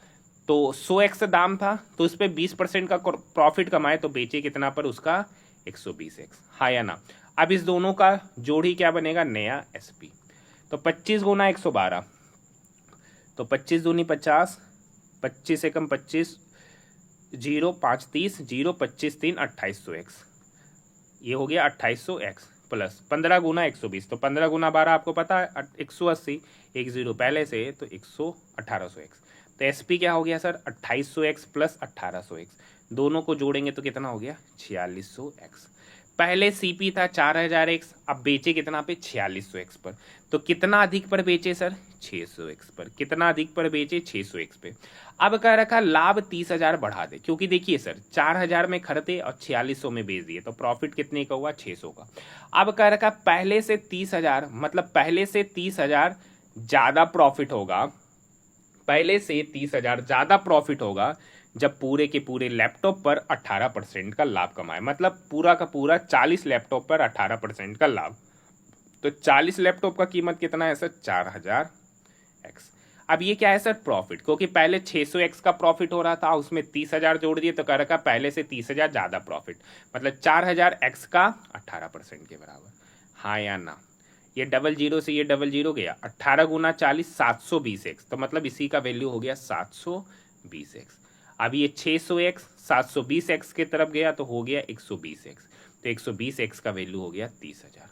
तो 100x दाम था तो उस पर 20% का प्रॉफिट कमाए, तो बेचे कितना पर, उसका 120x, हाँ या ना। अब इस दोनों का जोड़ ही क्या बनेगा, नया SP। तो 25 × 112, तो 25 दूनी 50, 25 से कम 25, 0 5 30, 0 25 3 2800x, ये हो गया 2800x प्लस 15 × 120, तो 15 × 12 आपको पता है 180, एक 0 पहले से, तो 1800x। तो SP क्या हो गया सर, 2800x प्लस 1800x, दोनों को जोड़ेंगे तो कितना हो गया, 4600x। पहले CP था 4000x, अब बेचे कितना पे, 4600x पर, तो कितना अधिक पर बेचे सर, 600x पर। कितना अधिक पर बेचे, 600x पे। अब कह रखा लाभ 30,000 बढ़ा दे, क्योंकि देखिए सर 4000 में खरीदे और 4600 में बेच दिए, तो प्रॉफिट कितने का हुआ, 600 का। अब कह रखा पहले से 30,000, मतलब पहले से 30,000 ज्यादा प्रॉफिट होगा, पहले से 30,000 ज्यादा प्रॉफिट होगा जब पूरे के पूरे लैपटॉप पर 18% का लाभ कमाए, मतलब पूरा का पूरा 40 लैपटॉप पर 18% का लाभ। तो 40 लैपटॉप का कीमत कितना है सर, 4000x। अब ये क्या है सर, प्रॉफिट, क्योंकि पहले 600x का प्रॉफिट हो रहा था, उसमें 30,000 जोड़ दिए तो कह रखा पहले से 30,000 ज्यादा प्रॉफिट, मतलब 4000x का 18% के बराबर, हाँ या ना। ये 00 से ये 00 गया, 18 × 40 720x, तो मतलब इसी का वैल्यू हो गया 720x। अब ये 600x 720x के तरफ गया तो हो गया 120x, तो 120x का वैल्यू हो गया 30,000,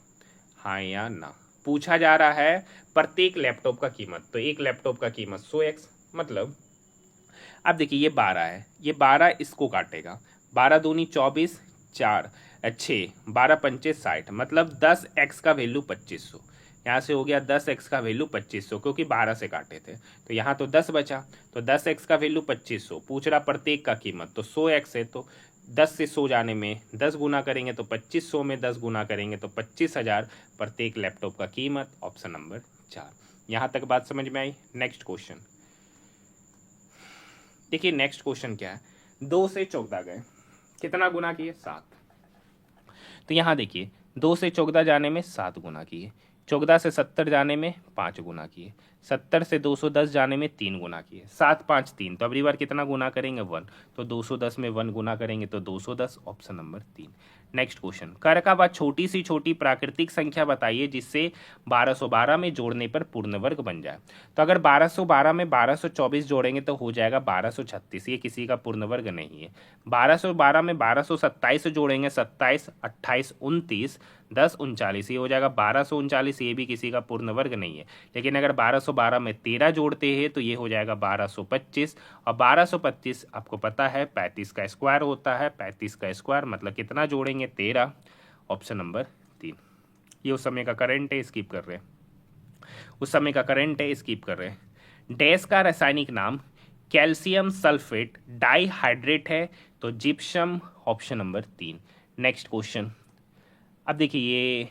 हाँ या ना। पूछा जा रहा है प्रत्येक लैपटॉप का कीमत, तो एक लैपटॉप का कीमत 100x, मतलब अब देखिए ये 12 है, ये 12 इसको काटेगा, 12 दूनी 24, 4 छः 12 पंचे 60, मतलब 10x का वैल्यू 2500। यहाँ से हो गया 10x का वैल्यू 2500, क्योंकि 12 से काटे थे तो यहाँ तो 10 बचा, तो 10x का वैल्यू 2500। पूछ रहा प्रत्येक का कीमत, तो 100x है तो 10 से 100 जाने में 10 गुना करेंगे तो 2500 में 10 गुना करेंगे तो 25,000 प्रत्येक लैपटॉप का कीमत। Option number 4। यहाँ तक बात समझ में आई। नेक्स्ट क्वेश्चन देखिए, नेक्स्ट क्वेश्चन क्या है, 2 से 14 गए, कितना गुना किए? 7। तो यहाँ देखिए 2 से 14 जाने में 7 गुना किए, 14 से 70 जाने में 5 गुना किए, 70 से 210 जाने में 3 गुना किए, 7 5 3, तो अगली बार कितना गुना करेंगे? 1। तो 210 में 1 गुना करेंगे तो 210। Option number 3। नेक्स्ट क्वेश्चन, कर का बाद छोटी सी छोटी प्राकृतिक संख्या बताइए जिससे 1212 में जोड़ने पर पूर्ण वर्ग बन जाए। तो अगर 1212 में 1224 जोड़ेंगे तो हो जाएगा 1236, ये किसी का पूर्ण वर्ग नहीं है। 1212 में 1227 जोड़ेंगे, 27 28 29 10 39, ये हो जाएगा 1239, ये भी किसी का पूर्ण वर्ग नहीं है। लेकिन अगर 1212 में 13 जोड़ते हैं तो ये हो जाएगा 1225, और 1225 आपको पता है 35 का स्क्वायर होता है, 35 का स्क्वायर मतलब कितना जोड़ेंगे? 13। Option number 3। ये उस समय का करंट है, स्किप कर रहे हैं, उस समय का करंट है, स्किप कर रहे हैं। डैश का रासायनिक नाम कैल्शियम सल्फेट डाइहाइड्रेट है, तो gypsum. Option number 3। Next question, अब देखिए ये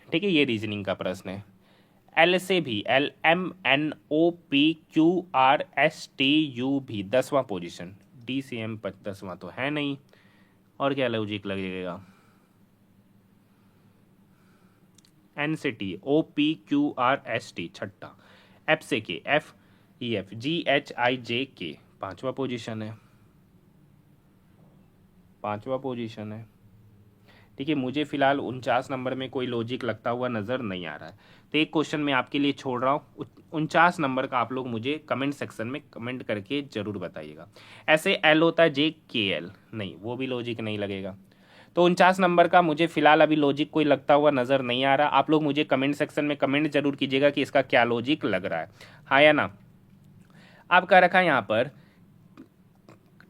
ठीक है, ये रीजनिंग का प्रश्न है। एल से भी LMNOPQRSTU भी 10वां पोजीशन, DCM 10वां तो है नहीं, और क्या लॉजिक लगेगा? N से T OPQRST छठा, F से K FEFGHIJK 5वां पोजीशन है, 5वां पोजीशन है। ठीक है, मुझे फिलहाल 49 नंबर में कोई लॉजिक लगता हुआ नज़र नहीं आ रहा है, तो एक क्वेश्चन मैं आपके लिए छोड़ रहा हूँ। 49 नंबर का आप लोग मुझे कमेंट सेक्शन में कमेंट करके जरूर बताइएगा। ऐसे L होता है JKL, नहीं वो भी लॉजिक नहीं लगेगा। तो 49 नंबर का मुझे फिलहाल अभी लॉजिक कोई लगता हुआ नज़र नहीं आ रहा। आप लोग मुझे कमेंट सेक्शन में कमेंट जरूर कीजिएगा कि इसका क्या लॉजिक लग रहा है, हाँ या ना। आपका रखा यहाँ पर,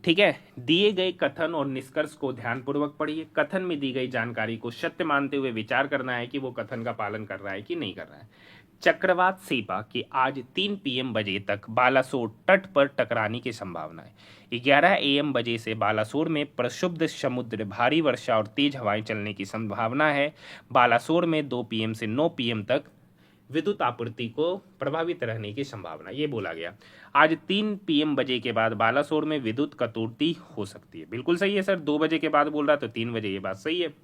ठीक है, दिए गए कथन और निष्कर्ष को ध्यानपूर्वक पढ़िए। कथन में दी गई जानकारी को सत्य मानते हुए विचार करना है कि वो कथन का पालन कर रहा है कि नहीं कर रहा है। चक्रवात सेपा के आज 3 PM बजे तक बालासोर तट पर टकराने की संभावना है। 11 AM बजे से बालासोर में प्रक्षुब्ध समुद्र, भारी वर्षा और तेज हवाएं चलने की संभावना है। बालासोर में 2 PM से 9 PM तक विद्युत आपूर्ति को प्रभावित रहने की संभावना, ये बोला गया। आज 3 PM बजे के बाद बालासोर में विद्युत कटौती हो सकती है। बिल्कुल सही है सर, 2 बजे के बाद बोल रहा तो 3 बजे, ये बात सही है।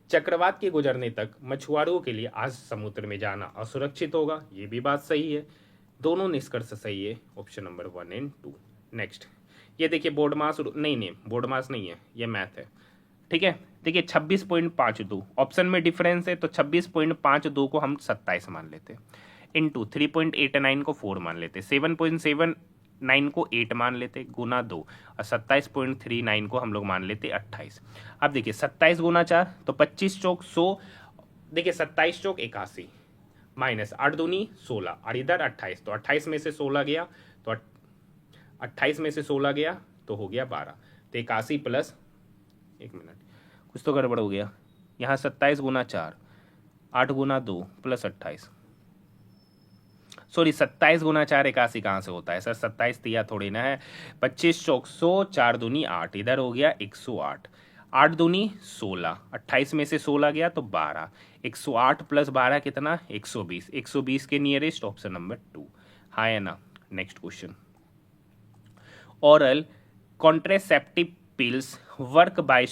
चक्रवात के गुजरने तक मछुआरों के लिए आज समुद्र में जाना असुरक्षित होगा, ये भी बात सही है। दोनों निष्कर्ष सही है, ऑप्शन नंबर 1 और 2। नेक्स्ट, ये देखिए बोर्ड मास, नहीं बोर्ड मास नहीं है, ये मैथ है। ठीक है, देखिए 26.52 ऑप्शन में डिफरेंस है, तो 26.52 को हम 27 मान लेते हैं, इंटू 3.89 को 4 मान लेते, 7.79 को 8 मान लेते, गुना 2, और 27.39 को हम लोग मान लेते 28। अब देखिए 27 गुना 4 तो 25 चौक 100, देखिए 27 चौक 81, माइनस 8 दूनी 16, और इधर 28, तो 28 में से 16 गया तो 28 में से 16 गया तो हो गया 12, तो 81 प्लस, एक मिनट कुछ तो गड़बड़ हो गया यहाँ, 27 गुना 4, 8 गुना 2 प्लस 28, सॉरी 27 गुना 4 81 कहाँ से होता है सर? 27 दिया थोड़ी ना है। 25 चौक 100, 4 दूनी 8, इधर हो गया 108, 8 दूनी 16, 28 में से 16 गया तो 12, 108 प्लस 12 कितना? 120, 120 के नियरेस्ट ऑप्शन नंबर 2, हाँ या ना। Next question, oral contraceptive pills work by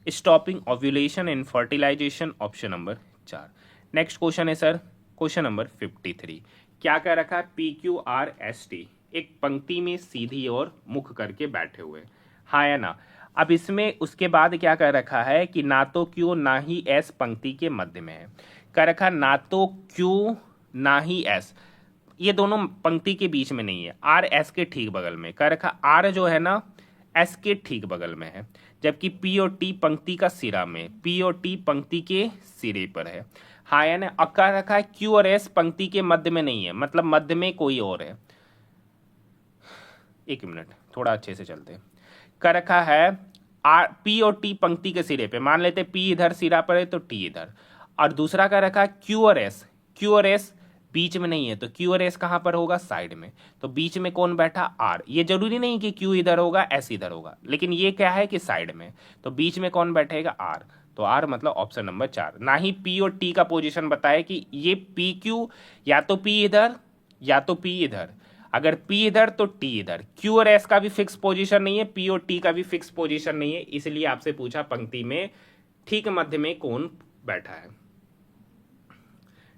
stopping ovulation and fertilisation, option number 4। Next question है सर क्वेश्चन नंबर 53, क्या कह रखा है? PQRST एक पंक्ति में सीधी और मुख करके बैठे हुए, हाँ या ना। अब इसमें उसके बाद क्या कह रखा है कि ना तो Q ना ही S पंक्ति के मध्य में है। कह रखा ना तो Q ना ही S, ये दोनों पंक्ति के बीच में नहीं है, R S के ठीक बगल में। कह रखा R जो है ना S के ठीक बगल में है, जबकि P और T पंक्ति का सिरा में, P और T पंक्ति के सिरे पर है, हाँ या ना। और कह रखा है Q और S पंक्ति के मध्य में नहीं है, मतलब मध्य में कोई और है। एक मिनट थोड़ा अच्छे से चलते हैं। कह रखा है पी और टी पंक्ति के सिरे पे, मान लेते पी इधर सिरा पर है तो टी इधर, और दूसरा का रखा क्यू और एस, क्यू और एस बीच में नहीं है तो क्यू और एस कहां पर होगा, साइड में, तो बीच में कौन बैठा, आर। ये जरूरी नहीं कि क्यू इधर होगा एस इधर होगा, लेकिन ये क्या है कि साइड में, तो बीच में कौन बैठेगा, आर। तो आर मतलब ऑप्शन नंबर 4। ना ही पी और टी का पोजीशन बताए कि ये पी क्यू या तो पी इधर या तो पी इधर, अगर P इधर तो T इधर, Q और S का भी फिक्स पोजीशन नहीं है, P और T का भी फिक्स पोजीशन नहीं है, इसलिए आपसे पूछा पंक्ति में ठीक मध्य में कौन बैठा है।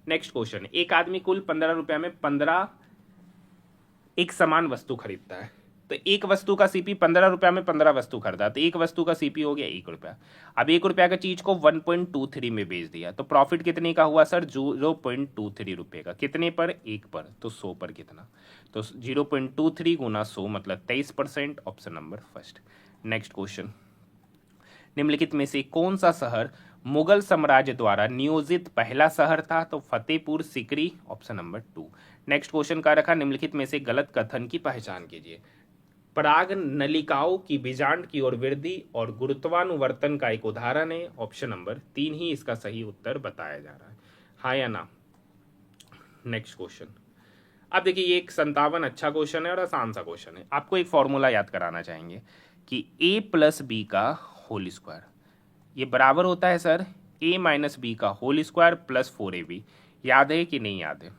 नेक्स्ट क्वेश्चन, एक आदमी कुल 15 रुपए में 15 एक समान वस्तु खरीदता है, तो एक वस्तु का सीपी 15 रुपया में 15 वस्तु खरीदा, तो एक वस्तु का सीपी हो गया 1 रुपया। अब 1 रुपया का चीज को 1.23 में बेच दिया, तो प्रॉफिट कितने का हुआ सर, 0.23 रुपए का। कितने पर, 1 पर, तो 100 पर कितना, तो 0.23 गुना 100 मतलब 23%, option number first. Next question, निम्नलिखित में से कौन सा शहर मुगल साम्राज्य द्वारा नियोजित पहला शहर था, तो Fatehpur Sikri, option number 2। Next question का रखा, निम्नलिखित में से गलत कथन की पहचान कीजिए। पराग नलिकाओं की बीजांड की ओर वृद्धि और गुरुत्वानुवर्तन का एक उदाहरण है, ऑप्शन नंबर 3 ही इसका सही उत्तर बताया जा रहा है, हाँ या ना। नेक्स्ट क्वेश्चन, अब देखिए ये एक 57 अच्छा क्वेश्चन है और आसान सा क्वेश्चन है। आपको एक फॉर्मूला याद कराना चाहेंगे कि a प्लस बी का होल स्क्वायर ये बराबर होता है सर a माइनस बी का होल स्क्वायर प्लस 4ab। याद है कि नहीं याद है,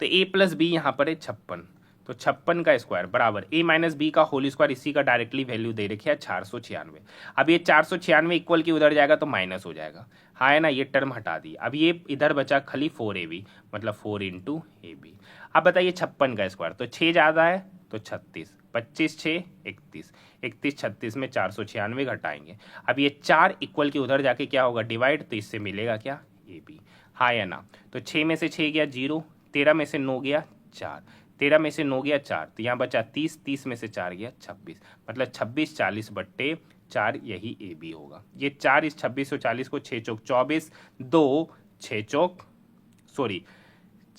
तो a प्लस बी यहां पर है 56, तो 56 का स्क्वायर बराबर a माइनस बी का होल स्क्वायर, इसी का डायरेक्टली वैल्यू दे रखी है 496। अब ये 496 इक्वल की उधर जाएगा तो माइनस हो जाएगा, हाँ है ना, ये टर्म हटा दी। अब ये इधर बचा खाली 4ab मतलब 4 इंटू ए बी। अब बताइए 56 का स्क्वायर, तो 6 ज़्यादा है तो 36, 25 6 31, 31 36 में 496 घटाएंगे। अब ये 4 इक्वल की उधर जाके क्या होगा, डिवाइड, तो इससे मिलेगा क्या, ए बी, हाँ या ना। तो 6 में से 6 गया 0, 13 में से 9 गया 4, 13 में से 9 गया 4, तो यहाँ बचा 30, 30 में से 4 गया 26, मतलब 26 40/4 यही ए बी होगा। ये 4 इस 26 और 40 को 6 चौक 24, 2 6 चौक सॉरी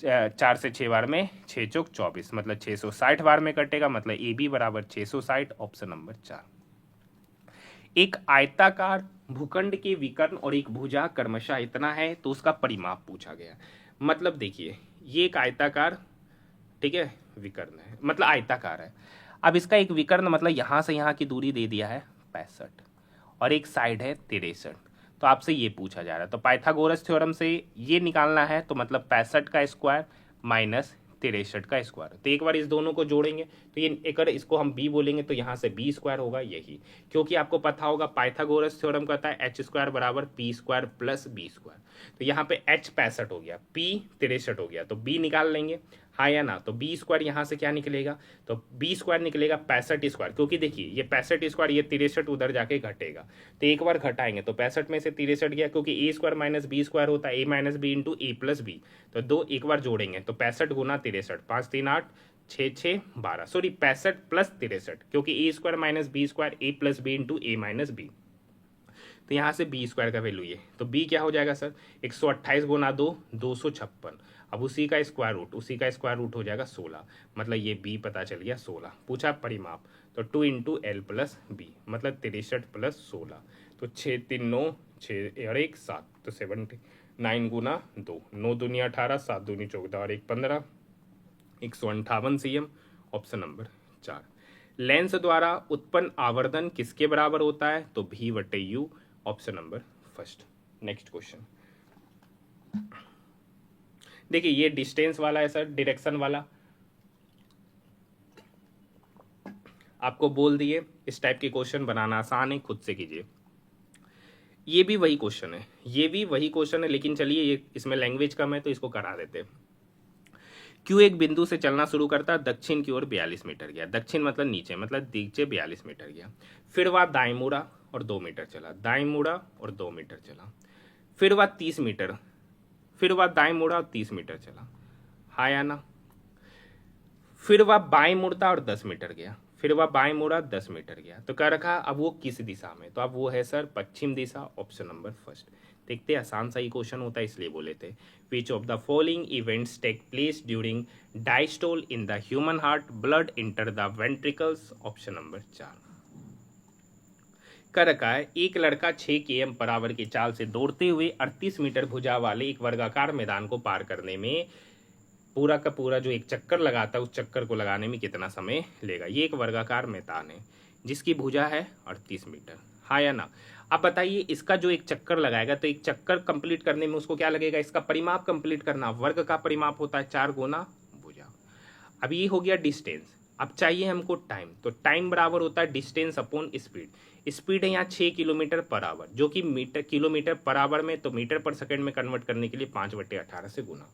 4 से 6 बार में 6 चौक 24 मतलब 660 बार में कटेगा, मतलब ए बी बराबर 660, ऑप्शन नंबर 4। एक आयताकार भूखंड के विकर्ण और एक भुजा क्रमशः इतना है, तो उसका परिमाप पूछा गया। मतलब देखिए ये एक आयताकार, ठीक है, विकर्ण है मतलब आयताकार है। अब इसका एक विकर्ण मतलब यहां से यहां की दूरी दे दिया है 65 और एक साइड है 63, तो आपसे ये पूछा जा रहा है। तो पाइथागोरस थ्योरम से ये निकालना है, तो मतलब 65 का स्क्वायर माइनस 63 का स्क्वायर, तो एक बार इस दोनों को जोड़ेंगे तो ये एक बार इसको हम b बोलेंगे तो यहाँ से b स्क्वायर होगा यही, क्योंकि आपको पता होगा पाइथागोरस थ्योरम कहता है h स्क्वायर बराबर p square plus b square. तो यहाँ पे h 65 हो गया, p 63 हो गया, तो b निकाल लेंगे, हाँ या ना। तो बी स्क्वायर यहाँ से क्या निकलेगा, तो बी स्क्वायर निकलेगा 65 स्क्वायर, क्योंकि देखिए ये 65 स्क्वायर ये 63 उधर जाके घटेगा, तो एक बार घटाएंगे तो 65 में से 63 गया, क्योंकि ए स्क्वायर माइनस बी स्क्वायर होता है ए माइनस बी इंटू ए प्लस बी, तो दो एक बार जोड़ेंगे तो 65 गुना 63, 5 3 8 6 6 12 सॉरी 65 प्लस 63, क्योंकि ए स्क्वायर माइनस बी स्क्वायर ए प्लस बी इंटू ए माइनस बी, तो यहाँ से बी स्क्वायर का वैल्यू ये, तो बी क्या हो जाएगा सर 128 गुना 2 256, अब उसी का स्क्वायर रूट, उसी का स्क्वायर रूट हो जाएगा 16, मतलब ये बी पता चल गया 16। पूछा परिमाप, तो 2 इंटू एल प्लस बी मतलब 63 प्लस 16, तो 6 3 9 6 और 1 7, तो 79 गुना 2 9 दूनी 18 7 दूनी 14 और 1 15, 158 cm, ऑप्शन नंबर 4। लेंस द्वारा उत्पन्न आवर्धन किसके बराबर होता है, तो भी बटे you, option number first. Next question देखिए ये डिस्टेंस वाला है सर, डायरेक्शन वाला आपको बोल दिए, इस टाइप के क्वेश्चन बनाना आसान है, खुद से कीजिए। ये भी वही क्वेश्चन है, ये भी वही क्वेश्चन है, लेकिन चलिए ये इसमें लैंग्वेज कम है तो इसको करा देते हैं। क्यों एक बिंदु से चलना शुरू करता, दक्षिण की ओर 42 मीटर गया, दक्षिण मतलब नीचे मतलब नीचे 42 मीटर गया, फिर वह दाएं मुड़ा और 2 मीटर चला, दाएं मुड़ा और 2 मीटर चला, फिर वह 30 मीटर, फिर वह दाएं मुड़ा और 30 मीटर चला, हाँ या ना। फिर वह बाएं मुड़ता और 10 मीटर गया, फिर वह बाएं मुड़ा 10 मीटर गया, तो क्या रखा अब वो किस दिशा में, तो अब वो है सर पश्चिम दिशा, ऑप्शन नंबर फर्स्ट। देखते आसान सा ही क्वेश्चन होता है इसलिए बोले थे। Which of the following events take place during diastole in the human heart, blood enter the ventricles, option number 4। कर रखा है, एक लड़का 6 km पर आवर की चाल से दौड़ते हुए 38 मीटर भुजा वाले एक वर्गाकार मैदान को पार करने में पूरा का पूरा जो एक चक्कर लगाता है उस चक्कर को लगाने में कितना समय लेगा। ये एक वर्गाकार मैदान है जिसकी भुजा है 38 मीटर, हाँ या ना। अब बताइए इसका जो एक चक्कर लगाएगा तो एक चक्कर कंप्लीट करने में उसको क्या लगेगा, इसका परिमाप कंप्लीट करना। वर्ग का परिमाप होता है 4 गुना भुजा। अब ये हो गया डिस्टेंस। अब चाहिए हमको टाइम, तो टाइम बराबर होता है डिस्टेंस अपॉन स्पीड। स्पीड है यहाँ 6 किलोमीटर पर आवर, जो कि मीटर किलोमीटर पर आवर में तो मीटर पर सेकंड में कन्वर्ट करने के लिए 5/18 से गुना।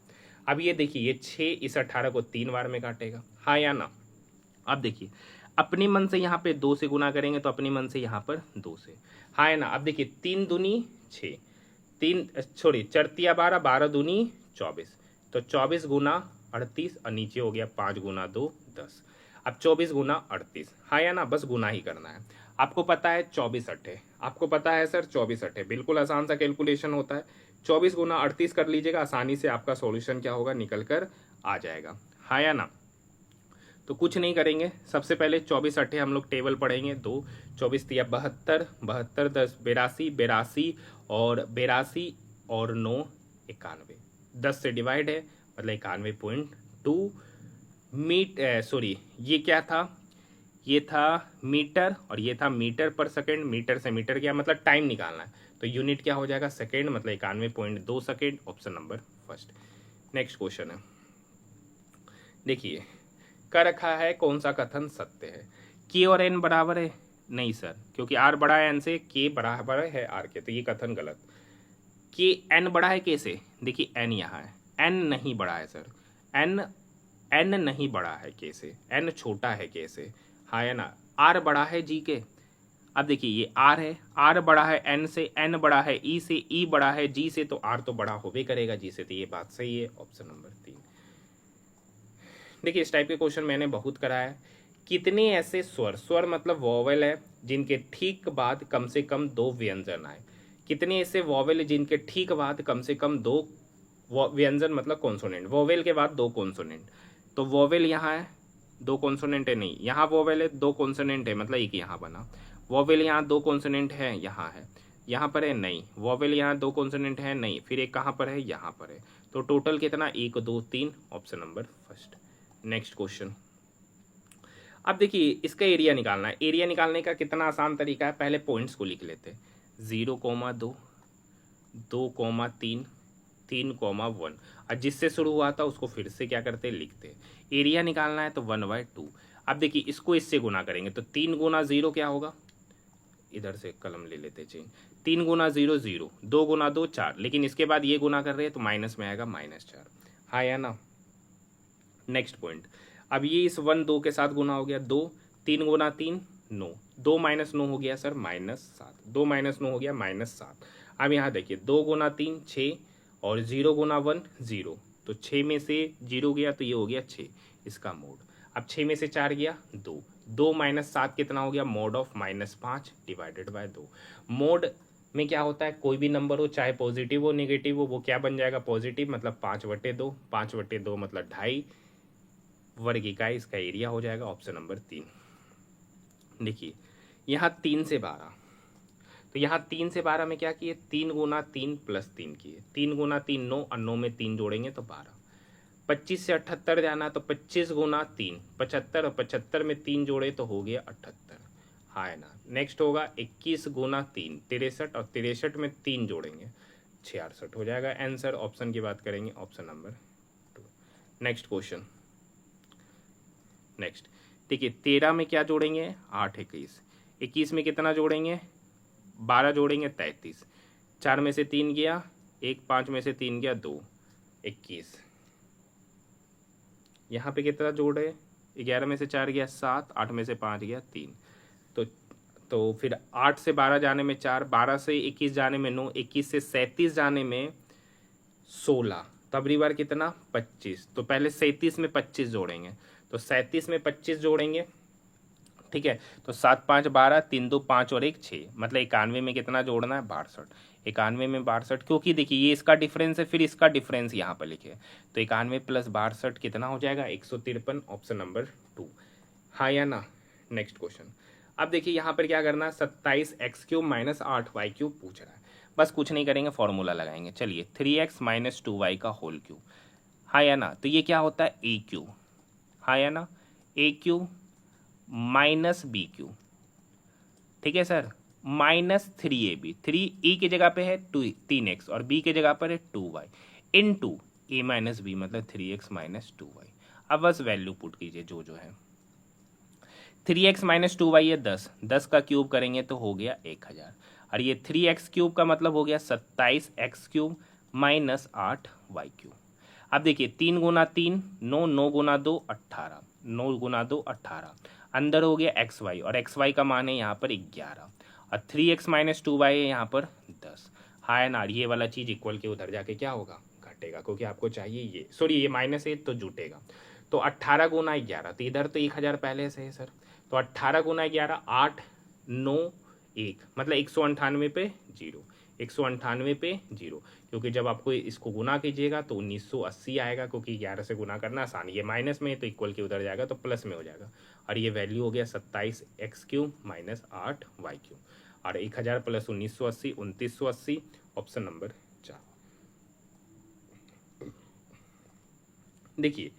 अब ये देखिए ये 6 इस 18 को 3 बार में काटेगा, हाँ या ना। अब देखिए अपने मन से यहाँ पे 2 से गुना करेंगे तो अपने मन से यहाँ पर 2 से, हाँ है ना। अब देखिए 3 दूनी 6, 3 छोड़िए 4 तिया 12, 12 दूनी 24, तो 24 गुना 38 और नीचे हो गया 5 गुना 2 10। अब 24 गुना 38, हाँ या ना, बस गुना ही करना है। आपको पता है 24 अट्ठे, आपको पता है सर 24 अट्ठे, बिल्कुल आसान सा कैलकुलेशन होता है। 24 गुना 38 कर लीजिएगा, आसानी से आपका सॉल्यूशन क्या होगा, निकल कर आ जाएगा, हाँ या ना। तो कुछ नहीं करेंगे, सबसे पहले 24 अट्ठे हम लोग टेबल पढ़ेंगे। 2 24 तिया 72, 72 10 82, 82 और 82 और 9 91, 10 से डिवाइड है मतलब 91.2 सॉरी ये क्या था, ये था मीटर और ये था मीटर पर सेकेंड। मीटर से मीटर क्या मतलब टाइम निकालना है, तो यूनिट क्या हो जाएगा सेकेंड, मतलब 91.2 second, option number first. Next question है, देखिए कर रखा है कौन सा कथन सत्य है। के और एन बराबर है, नहीं सर, क्योंकि आर बड़ा है एन से, के बराबर है आर के, तो ये कथन गलत। के एन बड़ा है के से, देखिए एन यहाँ है, एन नहीं बड़ा है सर, एन नहीं बड़ा है के से, एन छोटा है के से, हाँ है ना। आर बड़ा है जी के, अब देखिए ये आर है, आर बड़ा है एन से, एन बड़ा है ई से, ई बड़ा है जी से, तो आर तो बड़ा होवे करेगा जी से, तो ये बात सही है, ऑप्शन नंबर 3। देखिए इस टाइप के क्वेश्चन मैंने बहुत कराया है। कितने ऐसे स्वर, स्वर मतलब वॉवेल है, जिनके ठीक बाद कम से कम 2 व्यंजन आए। कितने ऐसे वॉवेल है जिनके ठीक बाद कम से कम 2 व्यंजन मतलब कॉन्सोनेंट, वॉवेल के बाद 2 कॉन्सोनेंट। तो वॉवेल यहाँ है, 2 कॉन्सोनेंट है, नहीं यहाँ वॉवेल है 2 कॉन्सोनेंट है, मतलब एक यहाँ बना। वॉवेल यहाँ 2 कॉन्सोनेंट है, यहाँ पर है, नहीं। वॉवेल यहाँ 2 कॉन्सोनेंट है, नहीं। फिर एक कहाँ पर है, यहाँ पर है। तो टोटल कितना, 1 2 3, option number first. Next question, अब देखिए इसका एरिया निकालना है। एरिया निकालने का कितना आसान तरीका है, पहले पॉइंट्स को लिख लेते हैं। 0,2, 2,3, 3,1, और जिससे शुरू हुआ था उसको फिर से क्या करते हैं, लिखते हैं। एरिया निकालना है तो 1/2। अब देखिए इसको इससे गुना करेंगे तो 3 गुना 0 क्या होगा, इधर से कलम ले लेते चेंज, 3 गुना 0 0, 2 गुना 2 4, लेकिन इसके बाद ये गुना कर रहे हैं तो माइनस में आएगा -4, हाँ या ना। नेक्स्ट पॉइंट, अब ये इस 1 2 के साथ गुना हो गया, 2 3 गुना 3 9, 2 - 9 हो गया सर -7, 2 - 9 हो गया -7। अब यहाँ देखिए 2 गुना 3 6 और 0 गुना 1 0, तो 6 में से 0 गया तो ये हो गया 6, इसका मोड। अब 6 में से 4 गया 2, 2 - 7 कितना हो गया, mode of -5 divided by 2। Mode में क्या होता है, कोई भी नंबर हो चाहे पॉजिटिव हो नेगेटिव हो, वो क्या बन जाएगा, पॉजिटिव, मतलब 5/2, 5/2 मतलब 2.5 वर्ग इकाई, इसका एरिया हो जाएगा, ऑप्शन नंबर 3। देखिए यहाँ 3 से 12, तो यहाँ 3 से 12 में क्या किए, 3 गुना 3 + 3 किए, 3 गुना 3 9 और 9 में 3 जोड़ेंगे तो 12। 25 से 78 जाना तो 25 गुना 3 75, और 75 में 3 जोड़े तो हो गया 78, हाँ है ना। नेक्स्ट होगा 21 गुना 3 63, और 63 में 3 जोड़ेंगे 66 हो जाएगा आंसर। ऑप्शन की बात करेंगे, option number 2। Next question, next देखिए 13 में क्या जोड़ेंगे, 8 21, 21 में कितना जोड़ेंगे, 12 जोड़ेंगे 33, 4 में से 3 गया 1, 5 में से 3 गया 2, 21। यहाँ पे कितना जोड़े, 11 में से 4 गया 7, 8 में से 5 गया 3, तो फिर 8 से 12 जाने में 4, 12 से 21 जाने में 9, 21 से 37 जाने में 16, तो अबरी बार कितना 25। तो पहले 37 में 25 जोड़ेंगे, तो 37 में 25 जोड़ेंगे, ठीक है। तो 7 5 12, 3 2 5 और 1 6, मतलब 91 में कितना जोड़ना है, 62। 91 में 62, क्योंकि देखिए ये इसका डिफरेंस है, फिर इसका डिफरेंस यहाँ पर लिखे, तो 91 + 62 कितना हो जाएगा, 153, ऑप्शन नंबर 2, हाँ या ना। नेक्स्ट क्वेश्चन, अब देखिए यहाँ पर क्या करना है, 27x³ माइनस 8y³ पूछ रहा है। बस कुछ नहीं करेंगे, फॉर्मूला लगाएंगे। चलिए 3x माइनस 2y का होल क्यूब, हाँ या ना, तो ये क्या होता है a³, हाँ या ना, a³ माइनस b³, ठीक है सर, माइनस 3ab, 3 की जगह पे है 3x और b की जगह पर है 2y into a minus b मतलब 3x माइनस 2y। अब बस वैल्यू पुट कीजिए जो जो है। 3x माइनस 2y है 10 का क्यूब करेंगे तो हो गया 1000, और ये 3x³ का मतलब हो गया 27x³ माइनस 8y³। अब देखिए 3 गुना 3 9, 9 गुना 2 18, 9 गुना 2 18, अंदर हो गया xy और xy का मान है यहाँ पर 11 और 3x माइनस 2y है यहाँ पर 10। हाँ ना, ये वाला चीज़ इक्वल के उधर जाके क्या होगा, घटेगा, क्योंकि आपको चाहिए ये, सॉरी ये माइनस है तो जुटेगा। तो 18 गुना 11, तो इधर तो 1000 पहले से है सर, तो 18 गुना 11 8 9 1 मतलब 198 पे 0, 198 पे 0, क्योंकि जब आपको इसको गुना कीजिएगा तो 1980 आएगा, क्योंकि 11 से गुना करना आसान, ये माइनस में है तो इक्वल के उधर जाएगा तो प्लस में हो जाएगा, और ये वैल्यू हो गया 27x³ माइनस 8y³, और 1000 प्लस 1980 2980, ऑप्शन नंबर 4। देखिए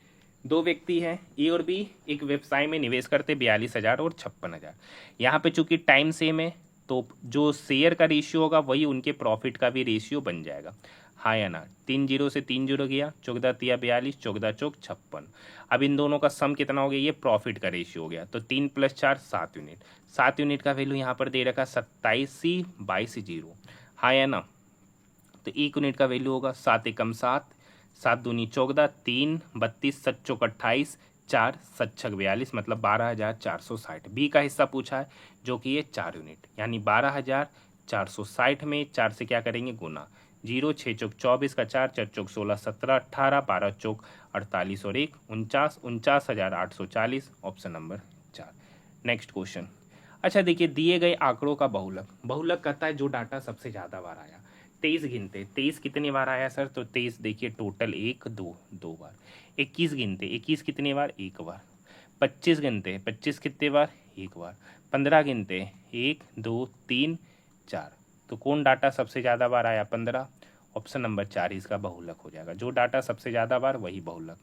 दो व्यक्ति हैं ए और बी, एक व्यवसाय में निवेश करते 42,000 और 56,000। यहाँ पे चूंकि टाइम सेम है तो जो शेयर का रेशियो होगा वही उनके प्रॉफिट का भी रेशियो बन जाएगा, हाँ या ना। 3 0 से 3 0 गया, 14 तिया 42, 14 चौक 56। अब इन दोनों का सम कितना हो गया, ये प्रॉफिट का रेशियो हो गया, तो 3 + 4 7 यूनिट, 7 यूनिट का वैल्यू यहाँ पर दे रखा 27 22 0, हाँ या ना। तो 1 यूनिट का वैल्यू होगा 7 एकम 7, 7 दूनी 14, 3 32, 7 चौक 28, 4 7 छक 42 मतलब 12,460। बी का हिस्सा पूछा है जो कि ये 4 यूनिट, यानी 12,460 में 4 से क्या करेंगे गुना, 0 6 चौक 24 का 4, 4 चौक 16 17 18, 12 चौक 48 और 1 49, 49,840, ऑप्शन नंबर 4। Next question. अच्छा देखिए, दिए गए आंकड़ों का बहुलक, बहुलक कहता है जो डाटा सबसे ज़्यादा बार आया। 23 गिनते, 23 कितनी बार आया सर, तो 23 देखिए टोटल 1 2 2 बार। 21 गिनते, 21 कितनी बार, 1 बार। 25 गिनते, 25 कितने बार, 1 बार। 15 गिनते, 1 2 3 4, तो कौन डाटा सबसे ज़्यादा बार आया, 15, ऑप्शन नंबर 4 इसका बहुलक हो जाएगा, जो डाटा सबसे ज़्यादा बार वही बहुलक।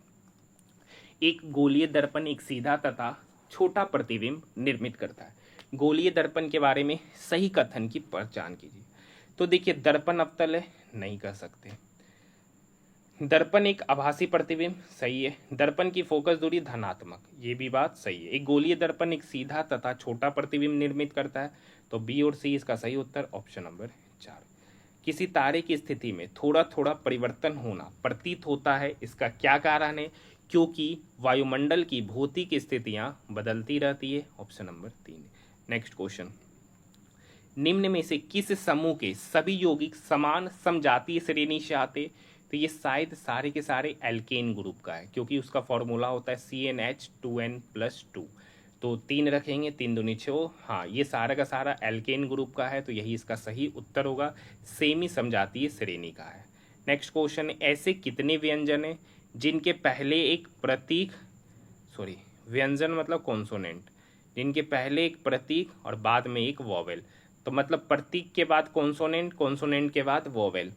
एक गोलीय दर्पण एक सीधा तथा छोटा प्रतिबिंब निर्मित करता है। गोलीय दर्पण के बारे में सही कथन की पहचान कीजिए। तो देखिए दर्पण अवतल है, नहीं कर सकते। दर्पण एक आभासी प्रतिबिंब, सही है। दर्पण की फोकस दूरी धनात्मक, ये भी बात सही है। एक गोलीय दर्पण एक सीधा तथा छोटा प्रतिबिंब निर्मित करता है, तो बी और सी इसका सही उत्तर, ऑप्शन नंबर 4। किसी तारे की स्थिति में थोड़ा थोड़ा परिवर्तन होना प्रतीत होता है, इसका क्या कारण है, क्योंकि वायुमंडल की भौतिक स्थितियां बदलती रहती है, ऑप्शन नंबर 3। Next question. निम्न में से किस समूह के सभी यौगिक समान समजातीय श्रेणी से आते, तो ये शायद सारे के सारे एल्केन ग्रुप का है, क्योंकि उसका फॉर्मूला होता है CnH2n+2, तो 3 रखेंगे, 3 दूनी 6, हाँ ये सारा का सारा एल्केन ग्रुप का है, तो यही इसका सही उत्तर होगा, सेमी समजातीय श्रेणी का है। नेक्स्ट क्वेश्चन, ऐसे कितने व्यंजन हैं जिनके पहले एक प्रतीक, सॉरी व्यंजन मतलब कॉन्सोनेंट, जिनके पहले एक प्रतीक और बाद में एक वोवेल, तो मतलब प्रतीक के बाद कॉन्सोनेंट, कॉन्सोनेंट के बाद वोवेल,